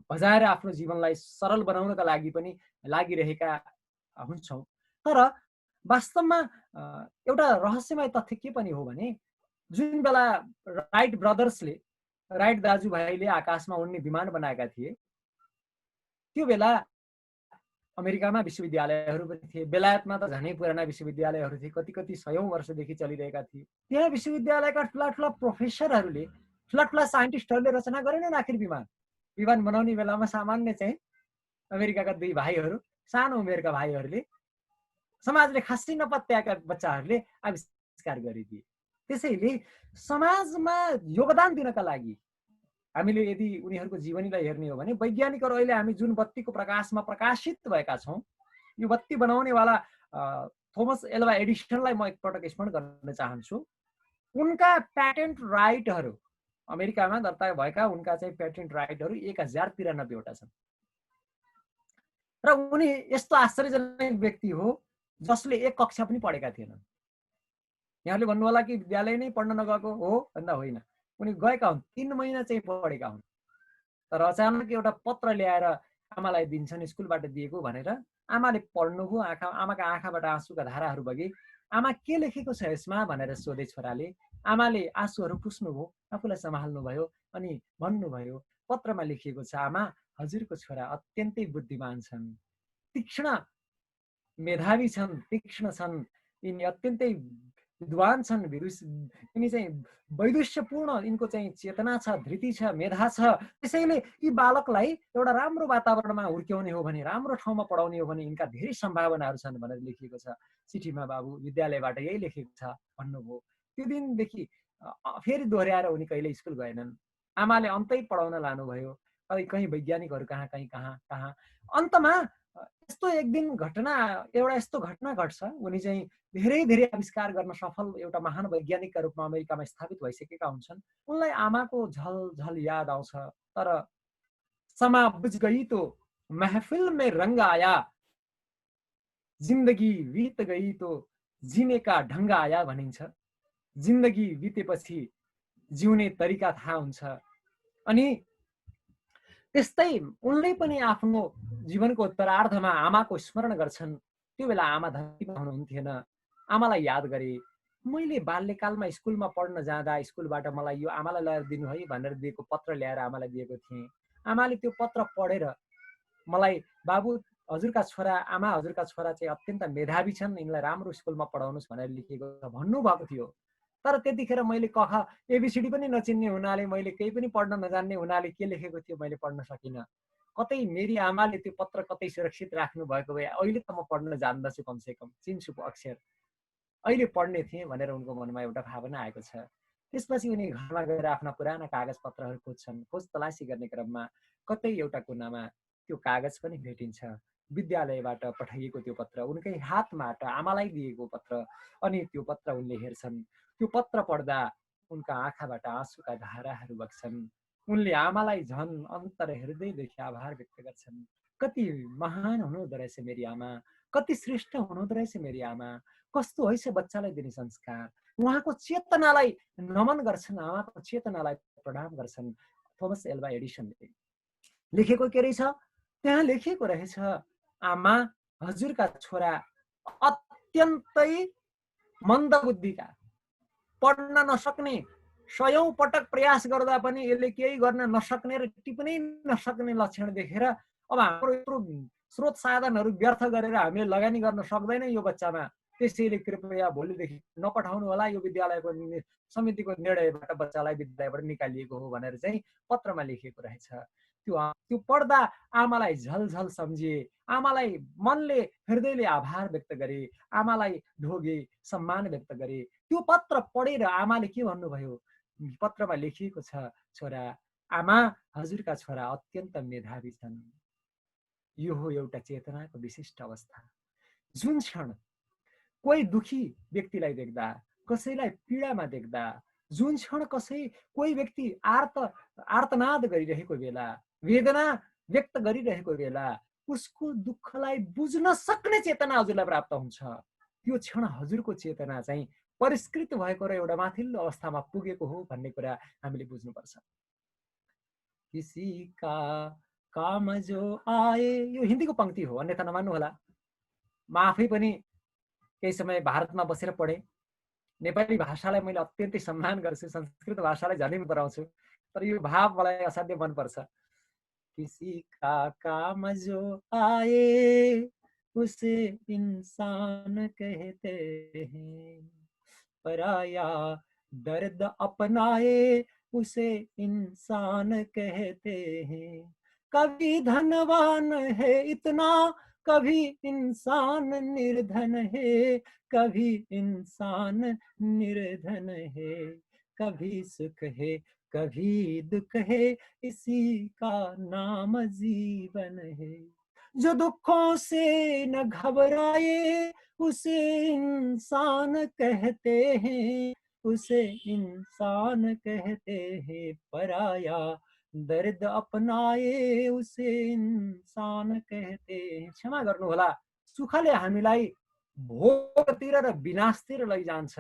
बजाएर आफ्नो जीवनलाई सरल बनाउनका लागि पनि लागिरहेका हुन्छौँ। तर वास्तवमा एउटा रहस्यमय तथ्य के पनि हो भने जुन बेला राइट ब्रदर्सले, राइट दाजुभाइले आकाशमा उड्ने विमान बनाएका थिए त्यो बेला अमेरिकामा विश्वविद्यालयहरू पनि थिए, बेलायतमा त झनै पुराना विश्वविद्यालयहरू थिए, कति कति सयौं वर्षदेखि चलिरहेका थिए। त्यहाँ विश्वविद्यालयका ठुला ठुला प्रोफेसरहरूले, ठुला ठुला साइन्टिस्टहरूले रचना गरेनन् आखिर विमान बनाउने बेलामा सामान्य चाहिँ अमेरिकाका दुई भाइहरू, सानो उमेरका भाइहरूले, समाजले खासै नपत्याएका बच्चाहरूले आविष्कार गरिदिए। त्यसैले समाजमा योगदान दिनका लागि हामीले यदि उनीहरूको जीवनीलाई हेर्ने हो भने वैज्ञानिकहरू अहिले हामी जुन बत्तीको प्रकाशमा प्रकाशित भएका छौँ, यो बत्ती बनाउनेवाला थोमस एल्वा एडिसनलाई म एकपटक स्मरण गर्न चाहन्छु। उनका प्याटेन्ट राइटहरू अमेरिकामा दर्ता भएका उनका चाहिँ प्याटेन्ट राइटहरू 1093 वटा छन्। र उनी यस्तो आश्चर्यजनक व्यक्ति हो जसले एक कक्षा पनि पढेका थिएनन्। यहाँले भन्नु होला कि विद्यालय नै पढ्न नगएको हो भन्दा होइन, उनी गएका हुन्, 3 महिना चाहिँ पढेका हुन्। तर अचानक एउटा पत्र ल्याएर आमालाई दिन्छन्, स्कुलबाट दिएको भनेर। आमाले पढ्नुभयो, आमाका आँखाबाट आँसुका धाराहरू बगे। आमा के लेखेको छ यसमा भनेर सोधे छोराले। आमाले आँसुहरू पुस्नुभयो, आफूलाई सम्हाल्नुभयो अनि भन्नुभयो, पत्रमा लेखिएको छ, आमा हजुरको छोरा अत्यन्तै बुद्धिमान छन्, तीक्ष्ण मेधावी छन्, तीक्ष्ण छन्, यिनी अत्यन्तै विद्वान छन्, यिनी चाहिँ वैदुष्यपूर्ण यिनको चाहिँ चेतना छ, धृति छ, मेधा छ। त्यसैले यी बालकलाई एउटा राम्रो वातावरणमा हुर्क्याउने हो भने, राम्रो ठाउँमा पढाउने हो भने यिनका धेरै सम्भावनाहरू छन् भनेर लेखिएको छ चिठीमा। बाबु विद्यालयबाट यही लेखेको छ भन्नुभयो। त्यो दिनदेखि फेरि दोहोऱ्याएर उनी कहिले स्कुल गएनन्। आमाले अन्तै पढाउन लानुभयो, कहीँ वैज्ञानिकहरू कहाँ कहाँ। अन्तमा यस्तो एक दिन एउटा यस्तो घटना घट्छ, उनी चाहिँ धेरै आविष्कार गर्न सफल एउटा महान वैज्ञानिकका रूपमा अमेरिकामा स्थापित भइसकेका हुन्छन्। उनलाई आमाको झल याद आउँछ। तर समा बुझ गई तो महफिल में रंग आया, जिन्दगी बीत गई तो जीने का ढंग आया भनिन्छ। जिन्दगी बितेपछि जिउने तरिका थाहा हुन्छ। अनि त्यस्तै उनले पनि आफ्नो जीवनको उत्तरार्धमा आमाको स्मरण गर्छन्। त्यो बेला आमा धरतीमा हुनुहुन्थेन। आमालाई याद गरे, मैले बाल्यकालमा स्कुलमा पढ्न जाँदा स्कुलबाट मलाई यो आमालाई ल्याएर दिनु है भनेर दिएको पत्र ल्याएर आमालाई दिएको थिएँ। आमाले त्यो पत्र पढेर मलाई बाबु हजुरका छोरा, आमा हजुरका छोरा चाहिँ अत्यन्त मेधावी छन्, यिनलाई राम्रो स्कुलमा पढाउनुहोस् भनेर लेखिएको छ भन्नुभएको थियो। तर त्यतिखेर मैले कख एबिसिडी पनि नचिन्ने हुनाले, मैले केही पनि पढ्न नजान्ने हुनाले के लेखेको थियो मैले पढ्न सकिनँ। कतै मेरी आमाले त्यो पत्र कतै सुरक्षित राख्नु भएको भए अहिले त म पढ्न जान्दछु, कमसेकम चिन्छु अक्षर, अहिले पढ्ने थिएँ भनेर उनको मनमा एउटा भावना आएको छ। त्यसपछि उनी घरमा गएर आफ्ना पुराना कागज पत्रहरू खोज्छन्। खोज तलासी गर्ने क्रममा कतै एउटा कुनामा त्यो कागज पनि भेटिन्छ। विद्यालयबाट पठाइएको त्यो पत्र, उनकै हातबाट आमालाई दिएको पत्र। अनि त्यो पत्र उनले हेर्छन्। त्यो पत्र पढ्दा उनका आँखाबाट आँसुका धाराहरू बग्छन्। उनले आमालाई झन् अन्तर हृदयदेखि आभार व्यक्त गर्छन्। कति महान हुनुहुँदो रहेछ मेरी आमा, कति श्रेष्ठ हुनुहुँदो रहेछ मेरी आमा, कस्तो हैछ बच्चालाई दिने संस्कार। उहाँको चेतनालाई नमन गर्छन्, आमाको चेतनालाई प्रणाम गर्छन्। थोमस एल्वा एडिसनले लेखेको के रहेछ त्यहाँ लेखेको रहेछ, आमा हजुरका छोरा अत्यन्तै मन्दबुद्धिका, पढ्न नसक्ने, 100औं पटक प्रयास गर्दा पनि यसले केही गर्न नसक्ने र टिप्नै नसक्ने लक्षण देखेर अब हाम्रो यत्रो स्रोत साधनहरू व्यर्थ गरेर हामीले लगानी गर्न सक्दैनौँ यो बच्चामा, त्यसैले कृपया भोलिदेखि नपठाउनु होला, यो विद्यालयको समितिको निर्णयबाट बच्चालाई विद्यालयबाट निकालिएको हो भनेर चाहिँ पत्रमा लेखिएको रहेछ। त्यो पढ्दा आमालाई झलझल सम्झिए, आमालाई मनले हृदयले आभार व्यक्त गरे, आमालाई ढोगे, सम्मान व्यक्त गरे। त्यो पत्र पढेर आमाले के भन्नुभयो, पत्रमा लेखिएको छ, छोरा आमा हजुरका छोरा अत्यन्त मेधावी छन्। यो हो एउटा चेतनाको विशिष्ट अवस्था। जुन क्षण कोही दुखी व्यक्तिलाई देख्दा, कसैलाई पीडामा देख्दा, जुन क्षण कोही व्यक्ति आर्तनाद गरिरहेको बेला, वेदना व्यक्त गरिरहेको बेला उसको दुःखलाई बुझ्न सक्ने चेतना हजुरलाई प्राप्त हुन्छ। त्यो क्षण हजुरको चेतना चाहिँ परिष्कृत भएको र एउटा माथिल्लो अवस्थामा पुगेको हो भन्ने कुरा हामीले बुझ्नुपर्छ। किसी का काम जो आए, यो हिन्दीको पंक्ति हो, अन्यथा नमान्नु होला। म आफै पनि केही समय भारतमा बसेर पढेँ। नेपाली भाषालाई मैले अत्यन्तै सम्मान गर्छु, संस्कृत भाषालाई झनै मन पराउँछु, तर यो भाव मलाई असाध्यै मनपर्छ। किसी का काम जो आए उसे इंसान कहते हैं, पराया दर्द अपनाए उसे इंसान कहते हैं। कभी धनवान है इतना, कभी इंसान निर्धन है, कभी इंसान निर्धन है, कभी सुख है कभी दुख है, इसी का नाम जीवन है। जो दुखों से न घबराए उसे इंसान कहते हैं, उसे इंसान कहते हैं। पराया दर्द अपनाए उसे इंसान कहते हैं। क्षमा गर्नु होला, सुखले हामीलाई भोगतिर र विनाशतिर लैजान्छ,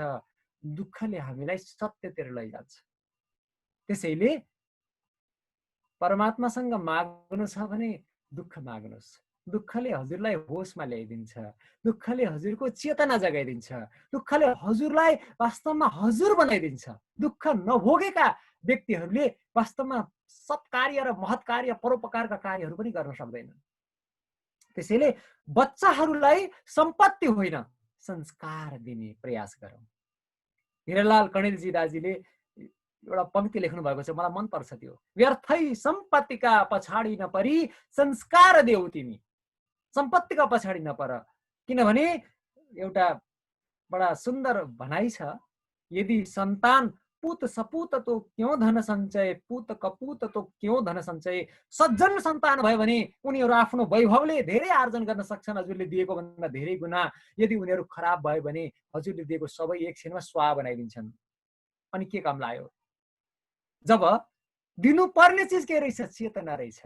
दुःखले हामीलाई सत्यतिर लैजान्छ। त्यसैले परमात्मासँग माग्नु छ भने दुःख माग्नुहोस्। दुःखले हजुरलाई होसमा ल्याइदिन्छ, दुःखले हजुरको चेतना जगाइदिन्छ, दुःखले हजुरलाई वास्तवमा हजुर बनाइदिन्छ। दुःख नभोगेका व्यक्तिहरूले वास्तवमा सत्कार्य र महत् कार्य, परोपकारका कार्यहरू पनि गर्न सक्दैनन्। त्यसैले बच्चाहरूलाई सम्पत्ति होइन संस्कार दिने प्रयास गरौँ। हिरालाल कणेलजी दाजीले एउटा पंक्ति लेख्नु भएको छ, मलाई मन पर्छ त्यो। व्यर्थै सम्पत्तिका पछाडि नपरी संस्कार देऊ तिमी, सम्पत्तिका पछाडि नपर। किनभने एउटा बडा सुन्दर भनाइ छ, यदि सन्तान पुत सपूत तो क्यों धन सञ्चय, पुत कपूत तो क्यों धन सञ्चय। सज्जन सन्तान भयो भने उनीहरू आफ्नो वैभवले धेरै आर्जन गर्न सक्छन्, हजुरले दिएको भन्दा धेरै गुना। यदि उनीहरू खराब भयो भने हजुरले दिएको सबै एक क्षणमा स्वाहा बनाइदिन्छन्। अनि के काम लाग्यो? जब दिनुपर्ने चिज के रहेछ? चेतना रहेछ।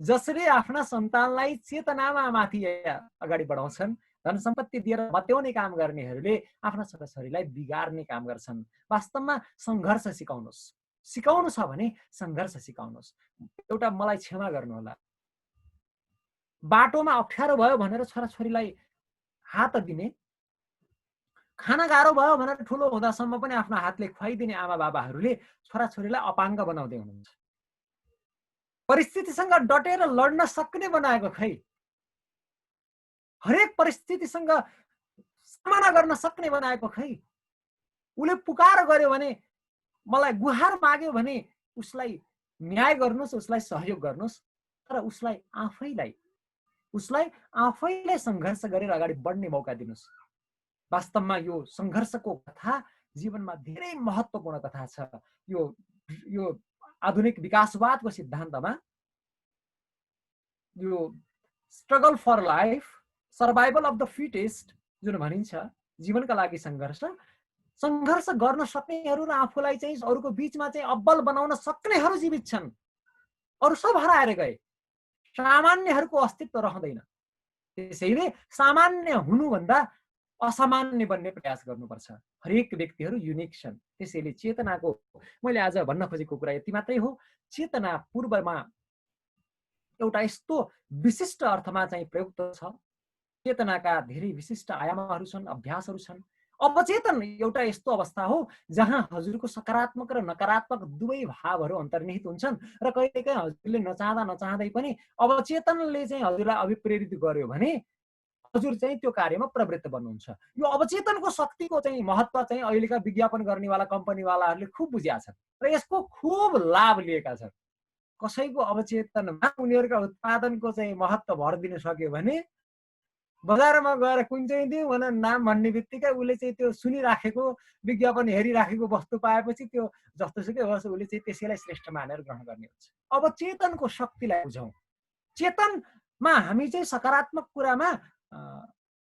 जसले आफ्ना सन्तानलाई चेतनामा माथि अगाडि बढाउँछन्, धन सम्पत्ति दिएर बत्याउने काम गर्नेहरूले आफ्ना छोराछोरीलाई बिगार्ने काम गर्छन्। वास्तवमा सङ्घर्ष सिकाउनुहोस्, सिकाउनु छ भने सङ्घर्ष सिकाउनुहोस्। एउटा मलाई क्षमा गर्नुहोला, बाटोमा अप्ठ्यारो भयो भनेर छोराछोरीलाई हात दिने, खाना गाह्रो भयो भनेर ठुलो हुँदासम्म पनि आफ्नो हातले खुवाइदिने आमा बाबाहरूले छोराछोरीलाई अपाङ्ग बनाउँदै हुनुहुन्छ। परिस्थितिसँग डटेर लड्न सक्ने बनाएको खै, हरेक परिस्थितिसँग सामना गर्न सक्ने बनाएको खै। उसले पुकार गर्यो भने, मलाई गुहार माग्यो भने उसलाई न्याय गर्नुहोस्, उसलाई सहयोग गर्नुहोस्, तर उसलाई आफैलाई सङ्घर्ष गरेर अगाडि बढ्ने मौका दिनुहोस्। वास्तवमा यो सङ्घर्षको कथा जीवनमा धेरै महत्त्वपूर्ण कथा छ। यो आधुनिक विकासवादको सिद्धान्तमा यो struggle for life, survival of the fittest जुन भनिन्छ, जीवनका लागि सङ्घर्ष गर्न सक्नेहरू र आफूलाई चाहिँ अरूको बिचमा चाहिँ अब्बल बनाउन सक्नेहरू जीवित छन्। अरू सब हराएर गए, सामान्यहरूको अस्तित्व रहँदैन। त्यसैले सामान्य हुनुभन्दा असामान्य बन्ने प्रयास गर्नुपर्छ। हरेक व्यक्तिहरू युनिक छन्। त्यसैले चेतनाको, मैले आज भन्न खोजेको कुरा यति मात्रै हो। चेतना पूर्वमा एउटा यस्तो विशिष्ट अर्थमा चाहिँ प्रयुक्त छ। चेतनाका धेरै विशिष्ट आयामहरू छन्, अभ्यासहरू छन्। अवचेतन एउटा यस्तो अवस्था हो जहाँ हजुरको सकारात्मक र नकारात्मक दुवै भावहरू अन्तर्निहित हुन्छन् र कहिलेकाहीँ हजुरले नचाहँदै पनि अवचेतनले चाहिँ हजुरलाई अभिप्रेरित गर्यो भने हजुर चाहिँ त्यो कार्यमा प्रवृत्त बन्नुहुन्छ। यो अवचेतनको शक्तिको चाहिँ महत्त्व चाहिँ अहिलेका विज्ञापन गर्नेवाला कम्पनीवालाहरूले खुब बुझेका छन् र यसको खुब लाभ लिएका छन्। कसैको अवचेतनमा उनीहरूका उत्पादनको चाहिँ महत्त्व भर दिन सक्यो भने बजारमा गएर कुन चाहिँ दिउँ भनेर नाम भन्ने बित्तिकै उसले चाहिँ त्यो सुनिराखेको विज्ञापन हेरिराखेको वस्तु पाएपछि त्यो जस्तोसुकै होस् उसले चाहिँ त्यसैलाई श्रेष्ठ मानेर ग्रहण गर्ने हुन्छ। अवचेतनको शक्तिलाई बुझौँ। चेतनमा हामी चाहिँ सकारात्मक कुरामा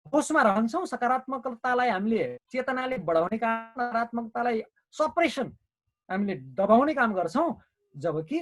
होसमा रहन्छौँ। सकारात्मकतालाई हामीले चेतनाले बढाउने काम, नकारात्मकतालाई सप्रेसन हामीले दबाउने काम गर्छौँ, जबकि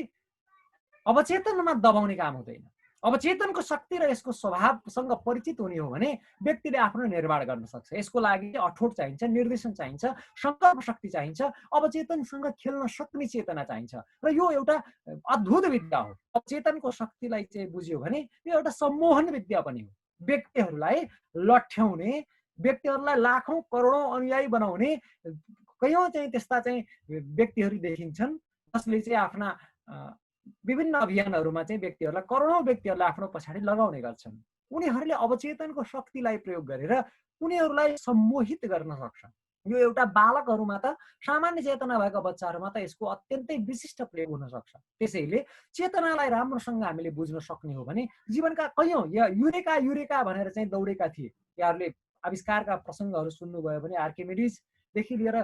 अवचेतनमा दबाउने काम हुँदैन। अवचेतनको शक्ति र यसको स्वभावसँग परिचित हुने हो भने व्यक्तिले आफ्नो निर्माण गर्न सक्छ। यसको लागि अठोट चाहिन्छ, निर्देशन चाहिन्छ, सङ्कल्प शक्ति चाहिन्छ, अवचेतनसँग खेल्न सक्ने चेतना चाहिन्छ र यो एउटा अद्भुत विद्या हो। अवचेतनको शक्तिलाई चाहिँ बुझ्यो भने यो एउटा सम्मोहन विद्या पनि हो। व्यक्तिहरूलाई लठ्याउने, व्यक्तिहरूलाई लाखौँ करोडौँ अनुयायी बनाउने कयौँ चाहिँ त्यस्ता चाहिँ व्यक्तिहरू देखिन्छन् जसले चाहिँ आफ्ना विभिन्न अभियानहरूमा चाहिँ व्यक्तिहरूलाई, करोडौँ व्यक्तिहरूलाई आफ्नो पछाडि लगाउने गर्छन्। उनीहरूले अवचेतनको शक्तिलाई प्रयोग गरेर उनीहरूलाई सम्मोहित गर्न सक्छन्। यो एउटा बालकहरूमा त, सामान्य चेतना भएका बच्चाहरूमा त यसको अत्यन्तै विशिष्ट प्रयोग हुन सक्छ। त्यसैले चेतनालाई राम्रोसँग हामीले बुझ्न सक्ने हो भने जीवनका कयौँ युरेका भनेर चाहिँ दौडेका थिए। यहाँहरूले आविष्कारका प्रसङ्गहरू सुन्नुभयो भने आर्किमिडिजदेखि लिएर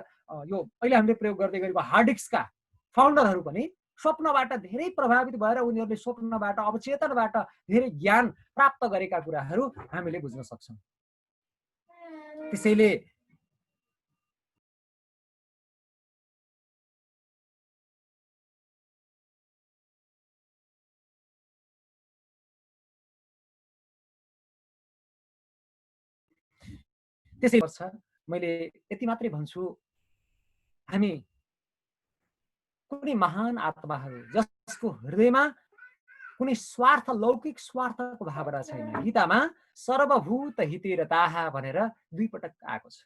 यो अहिले हामीले प्रयोग गर्दै गरेको हार्ड डिस्कका फाउन्डरहरू पनि स्वप्नबाट धेरै प्रभावित भएर उनीहरूले स्वप्नबाट, अवचेतनबाट धेरै ज्ञान प्राप्त गरेका कुराहरू हामीले बुझ्न सक्छौँ। त्यसैले मैले यति मात्रै भन्छु, हामी कुनै महान आत्माहरू जसको हृदयमा कुनै स्वार्थ, लौकिक स्वार्थको भावना छैन। गीतामा सर्वभूत हितेरताः भनेर 2 पटक आएको छ।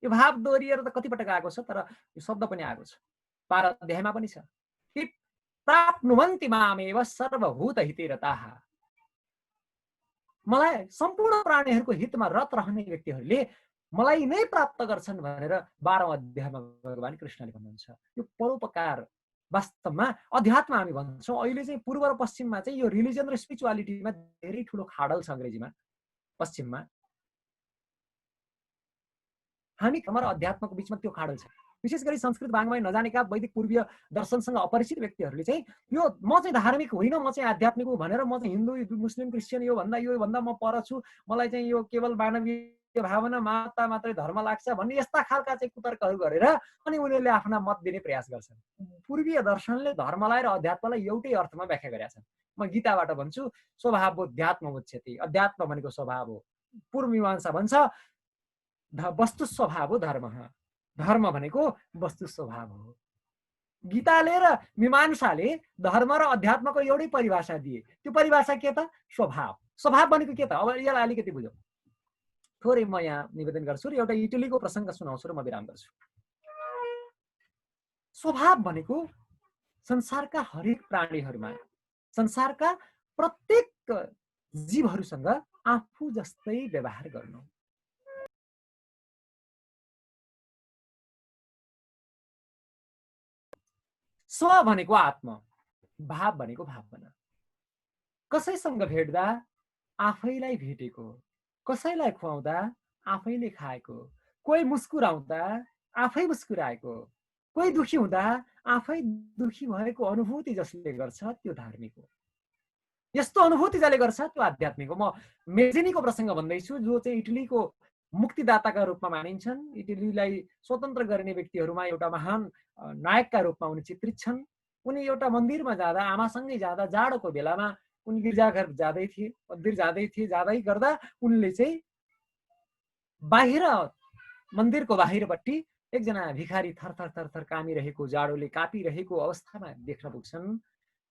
यो भाव दोहोरिएर त कति पटक आएको छ, तर यो शब्द पनि आएको छ। 12 अध्यायमा पनि छ। प्राप्नुवन्ति मामेव सर्वभूत हितेरताः। मलाई सम्पूर्ण प्राणीहरूको हितमा रत रहने व्यक्तिहरूले मलाई नै प्राप्त गर्छन् भनेर 12औं अध्यायमा भगवान कृष्णले भन्नुहुन्छ। यो परोपकार वास्तवमा अध्यात्म हामी भन्छौँ। अहिले चाहिँ पूर्व र पश्चिममा चाहिँ यो रिलिजन र स्पिरिचुअलिटीमा धेरै ठुलो खाडल छ अङ्ग्रेजीमा। पश्चिममा हामी धर्म र अध्यात्मको बिचमा त्यो खाडल छ। विशेष गरी संस्कृत वाङ्मय नजानेका वैदिक पूर्वीय दर्शनसँग अपरिचित व्यक्तिहरूले चाहिँ यो म चाहिँ धार्मिक होइन, म चाहिँ आध्यात्मिक हो भनेर, म चाहिँ हिन्दू मुस्लिम क्रिस्चियन यो भन्दा म पर छु, मलाई चाहिँ यो केवल मानवीय भावना माता मात्रै धर्म लाग्छ भन्ने यस्ता खालका चाहिँ कुतर्कहरू गरेर अनि उनीहरूले आफ्ना मत दिने प्रयास गर्छन्। पूर्वीय दर्शनले धर्मलाई र अध्यात्मलाई एउटै अर्थमा व्याख्या गरेका छन्। म गीताबाट भन्छु, स्वभावोऽध्यात्म उच्यते, अध्यात्म भनेको स्वभाव हो। पूर्व मीमांसा भन्छ वस्तु स्वभाव हो धर्म, धर्म भनेको वस्तु स्वभाव हो। गीताले र मीमांसाले धर्म र अध्यात्मको एउटै परिभाषा दिए। त्यो परिभाषा के त? स्वभाव। स्वभाव भनेको के त? अब यसलाई अलिकति बुझौँ। थोरै म यहाँ निवेदन गर्छु र एउटा इटलीको प्रसङ्ग सुनाउँछु र म विराम गर्छु। स्वभाव भनेको संसारका हरेक प्राणीहरूमा, संसारका प्रत्येक जीवहरूसँग आफू जस्तै व्यवहार गर्नु। स्व भनेको आत्मा, भाव भनेको भावना। कसैसँग भेट्दा आफैलाई भेटेको, कसैलाई खुवाउँदा आफैले खाएको, कोही मुस्कुराउँदा आफै मुस्कुराएको, कोही दुखी हुँदा आफै दुखी भएको अनुभूति जसले गर्छ त्यो धार्मिक हो। यस्तो अनुभूति जसले गर्छ त्यो आध्यात्मिक हो। म मेजिनीको प्रसङ्ग भन्दैछु, जो चाहिँ इटलीको मुक्तिदाताका रूपमा मानिन्छन्। इटलीलाई स्वतन्त्र गर्ने व्यक्तिहरूमा एउटा महान नायकका रूपमा उनी चित्रित छन्। उनी एउटा मन्दिरमा जाँदा, आमासँगै जाँदा, जाडोको बेलामा उनी गिर्जाघर जाँदै थिए, मन्दिर जाँदै थिए। जाँदै गर्दा उनले चाहिँ बाहिर, मन्दिरको बाहिरपट्टि एकजना भिखारी थरथर थरथर कामिरहेको, जाडोले कापिरहेको अवस्थामा देख्न पुग्छन्।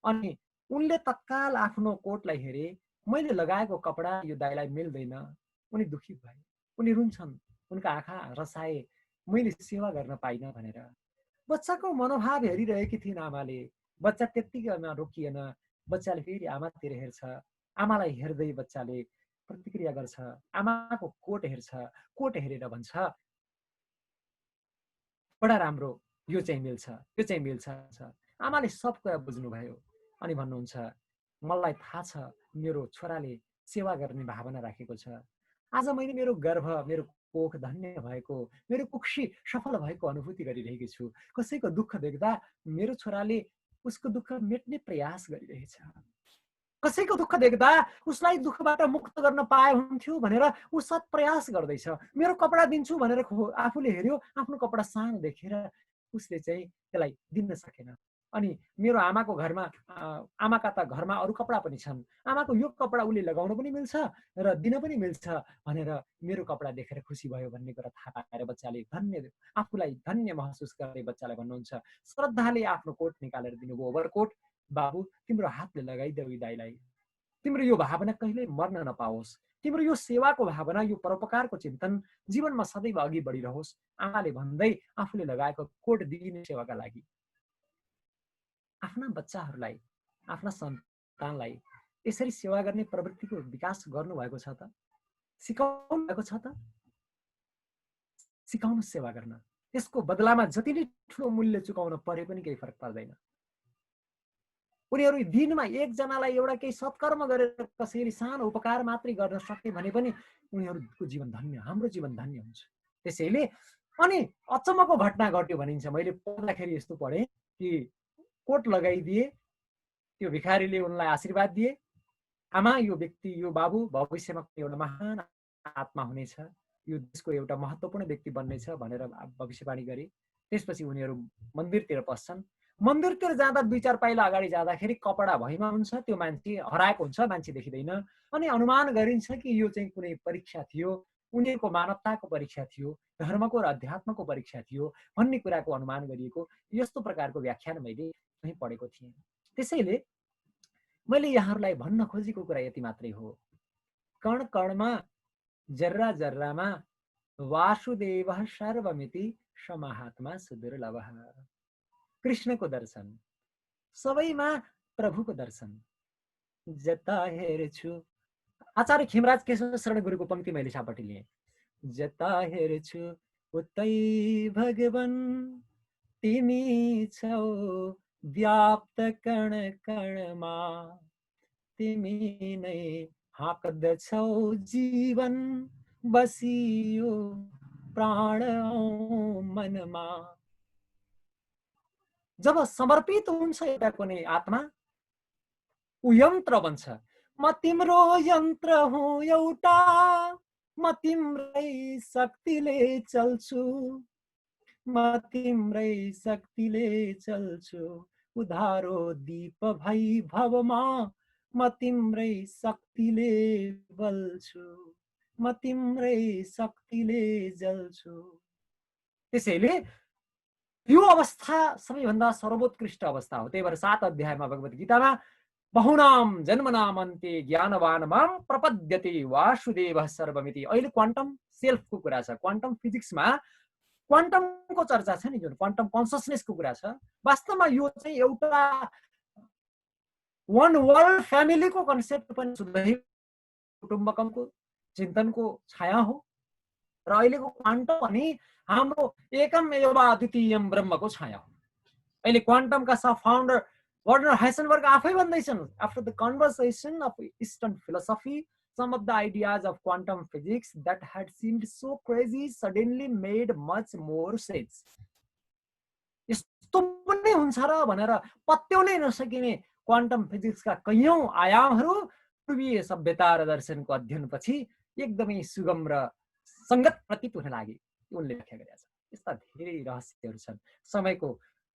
अनि उनले तत्काल आफ्नो कोटलाई हेरे, मैले लगाएको कपडा यो दाइलाई मिल्दैन। उनी दुखी भए, उनी रुन्छन्, उनका आँखा रसाए, मैले सेवा गर्न पाइनँ भनेर। बच्चाको मनोभाव हेरिरहेकी थिइन् आमाले। बच्चा त्यत्तिकैमा रोकिएन। बच्चाले फेरि आमातिर हेर्छ, आमालाई हेर्दै बच्चाले प्रतिक्रिया गर्छ, आमाको कोट हेर्छ, कोट हेरेर भन्छ बडा राम्रो, यो चाहिँ मिल्छ, यो चाहिँ मिल्छ। आमाले सब कुरा बुझ्नुभयो अनि भन्नुहुन्छ, मलाई थाहा छ मेरो छोराले सेवा गर्ने भावना राखेको छ। आज मैले मेरो गर्भ, मेरो कोख धन्य भएको, मेरो कुक्षी सफल भएको अनुभूति गरिरहेकी छु। कसैको दुःख देख्दा मेरो छोराले उसको दुःख मेट्ने प्रयास गरिरहेछ। कसैको दुःख देख्दा उसलाई दुःखबाट मुक्त गर्न पाए हुन्थ्यो भनेर ऊ सत प्रयास गर्दैछ। मेरो कपडा दिन्छु भनेर आफूले हेर्यो, आफ्नो कपडा सानो देखेर उसले चाहिँ त्यसलाई दिन सकेन। अनि मेरो आमाको घरमा, आमाका त घरमा अरू कपडा पनि छन्, आमाको यो कपडा उसले लगाउन पनि मिल्छ र दिन पनि मिल्छ भनेर मेरो कपडा देखेर खुसी भयो भन्ने कुरा थाहा पाएर बच्चाले धन्य, आफूलाई धन्य महसुस गर्दै बच्चालाई भन्नुहुन्छ, श्रद्धाले आफ्नो कोट निकालेर दिनुभयो, ओभरकोट, बाबु तिम्रो हातले लगाइदेऊ दाइलाई, तिम्रो यो भावना कहिल्यै मर्न नपाओस्, तिम्रो यो सेवाको भावना, यो परोपकारको चिन्तन जीवनमा सदैव अघि बढिरहोस्। आमाले भन्दै आफूले लगाएको कोट दिने सेवाका लागि आफ्ना बच्चाहरूलाई, आफ्ना सन्तानलाई यसरी सेवा गर्ने प्रवृत्तिको विकास गर्नुभएको छ त? सिकाउनु भएको छ त? सिकाउनु सेवा गर्न। त्यसको बदलामा जति नै ठुलो मूल्य चुकाउन परे पनि केही फरक पर्दैन। उनीहरू दिनमा एकजनालाई एउटा केही सत्कर्म गरेर कसैले सानो उपकार मात्रै गर्न सक्ने भने पनि उनीहरूको जीवन धन्य, हाम्रो जीवन धन्य हुन्छ। त्यसैले अनि अचम्मको घटना घट्यो भनिन्छ। मैले पढ्दाखेरि यस्तो पढेँ कि कोट लगाइदिए, त्यो भिखारीले उनलाई आशीर्वाद दिए, आमा यो व्यक्ति, यो बाबु भविष्यमा एउटा महान आत्मा हुनेछ, यो देशको एउटा महत्त्वपूर्ण व्यक्ति बन्नेछ भनेर भविष्यवाणी गरे। त्यसपछि उनीहरू मन्दिरतिर पस्छन्। मन्दिरतिर जाँदा 2-4 पाइला अगाडि जाँदाखेरि कपडा भैमा हुन्छ, त्यो मान्छे हराएको हुन्छ, मान्छे देखिँदैन। अनि अनुमान गरिन्छ कि यो चाहिँ कुनै परीक्षा थियो, उनीहरूको मानवताको परीक्षा थियो, धर्मको र अध्यात्मको परीक्षा थियो भन्ने कुराको अनुमान गरिएको यस्तो प्रकारको व्याख्यान मैले कहीँ पढेको थिएँ। त्यसैले मैले यहाँहरूलाई भन्न खोजेको कुरा यति मात्रै हो, कण कणमा, जर्रा जर्रामा वासुदेवः सर्वमिति समाहात्मा सुदुर्लभः। कृष्णको दर्शन, सबैमा प्रभुको दर्शन। जता हेर्छु, आचार्य खिमराज केशव शरण गुरुको पंक्ति मैले सापट्टि लिएँ। जता हेर्छु उतै भगवान तिमी छौ व्याप्त कण कणमा तिमी नै हाँक्दछौ जीवन बसियो प्राण औ मनमा। जब समर्पित हुन्छ एउटा कुनै आत्मा ऊ यन्त्र बन्छ। म तिम्रो यन्त्र हुँ एउटा, म तिम्रै शक्तिले चल्छु, म तिम्रै शक्तिले चल्छु, उधारो दीप भई भवमा म तिम्रै शक्तिले बल्छु, म तिम्रै शक्तिले जल्छु। त्यसैले यो अवस्था सबैभन्दा सर्वोत्कृष्ट अवस्था हो। त्यही भएर 7 अध्यायमा भगवत गीतामा बहुनाम जन्मनाम अन्ते ज्ञानवान माम प्रपद्यते वासुदेव सर्वमिति। अहिले क्वान्टम सेल्फको कुरा छ, क्वान्टम फिजिक्समा क्वान्टमको चर्चा छ नि, जुन क्वान्टम कन्सियसनेसको कुरा छ। वास्तवमा यो चाहिँ एउटा वन वर्ल्ड फ्यामिलीको कन्सेप्ट पनि सुदैव कुटुम्बकमको चिन्तनको छाया हो र अहिलेको क्वान्टम पनि हाम्रो एकम एव अद्वितीयम ब्रह्मको छाया हो। अहिले क्वान्टमका सब फाउन्डर वर्नर हाइसेनबर्ग आफै भन्दैछन्, after the conversation of eastern philosophy, some of the ideas of quantum physics that had seemed so crazy suddenly made much more sense. यस्तो पनि हुन्छ र भनेर पत्याउनै नसकिने क्वान्टम फिजिक्सका कैयौं आयामहरू पूर्वीय सभ्यता र दर्शनको अध्ययनपछि एकदमै सुगम र संगत प्रतीत हुन लागे। उनले व्याख्या गरेका छन्। यस्ता धेरै रहस्यहरू छन्। समयको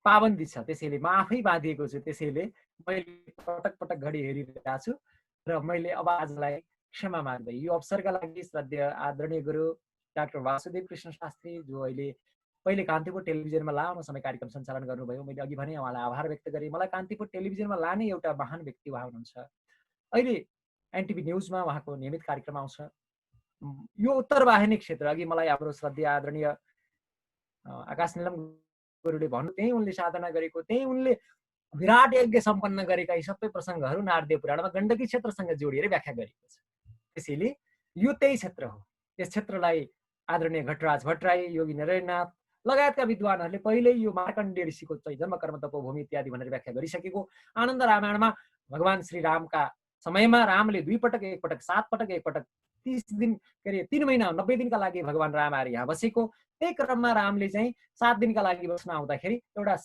पाबन्दी छ, त्यसैले म आफै बाँधिएको छु। त्यसैले मैले पटक पटक घडी हेरिरहेको छु र मैले अब आजलाई क्षमा माग्दै यो अवसरका लागि श्रद्धेय आदरणीय गुरु डाक्टर वासुदेव कृष्ण शास्त्री, जो अहिले पहिले कान्तिपुर टेलिभिजनमा लामो समय कार्यक्रम सञ्चालन गर्नुभयो। मैले अघि भने उहाँलाई आभार व्यक्त गरेँ। मलाई कान्तिपुर टेलिभिजनमा लाने एउटा महान व्यक्ति उहाँ हुनुहुन्छ। अहिले एनटिभी न्युजमा उहाँको नियमित कार्यक्रम आउँछ। यो उत्तर वाहिनी क्षेत्र, अघि मलाई हाम्रो श्रद्धेय आदरणीय आकाश नीलम गुरुले भन्नु, त्यही उनले साधना गरेको, त्यही उनले विराट यज्ञ सम्पन्न गरेका यी सबै प्रसङ्गहरू नारदेव पुराणमा गण्डकी क्षेत्रसँग जोडिएर व्याख्या गरेको छ। त्यसैले यो त्यही क्षेत्र हो। यस क्षेत्रलाई आदरणीय घटराज भट्टराई, योगी नरेन्द्रनाथ लगायतका विद्वानहरूले पहिल्यै यो मार्कण्डेय ऋषिको जन्म कर्म तपोभूमि इत्यादि भनेर व्याख्या गरिसकेको। आनन्द रामायणमा भगवान श्री रामका समयमा रामले 2 पटक, 1 पटक, 7 पटक, 1 पटक 30 दिन के अरे 3 महिना 90 दिनका लागि भगवान राम आएर यहाँ बसेको। त्यही क्रममा रामले चाहिँ 7 दिनका लागि बस्न आउँदाखेरि एउटा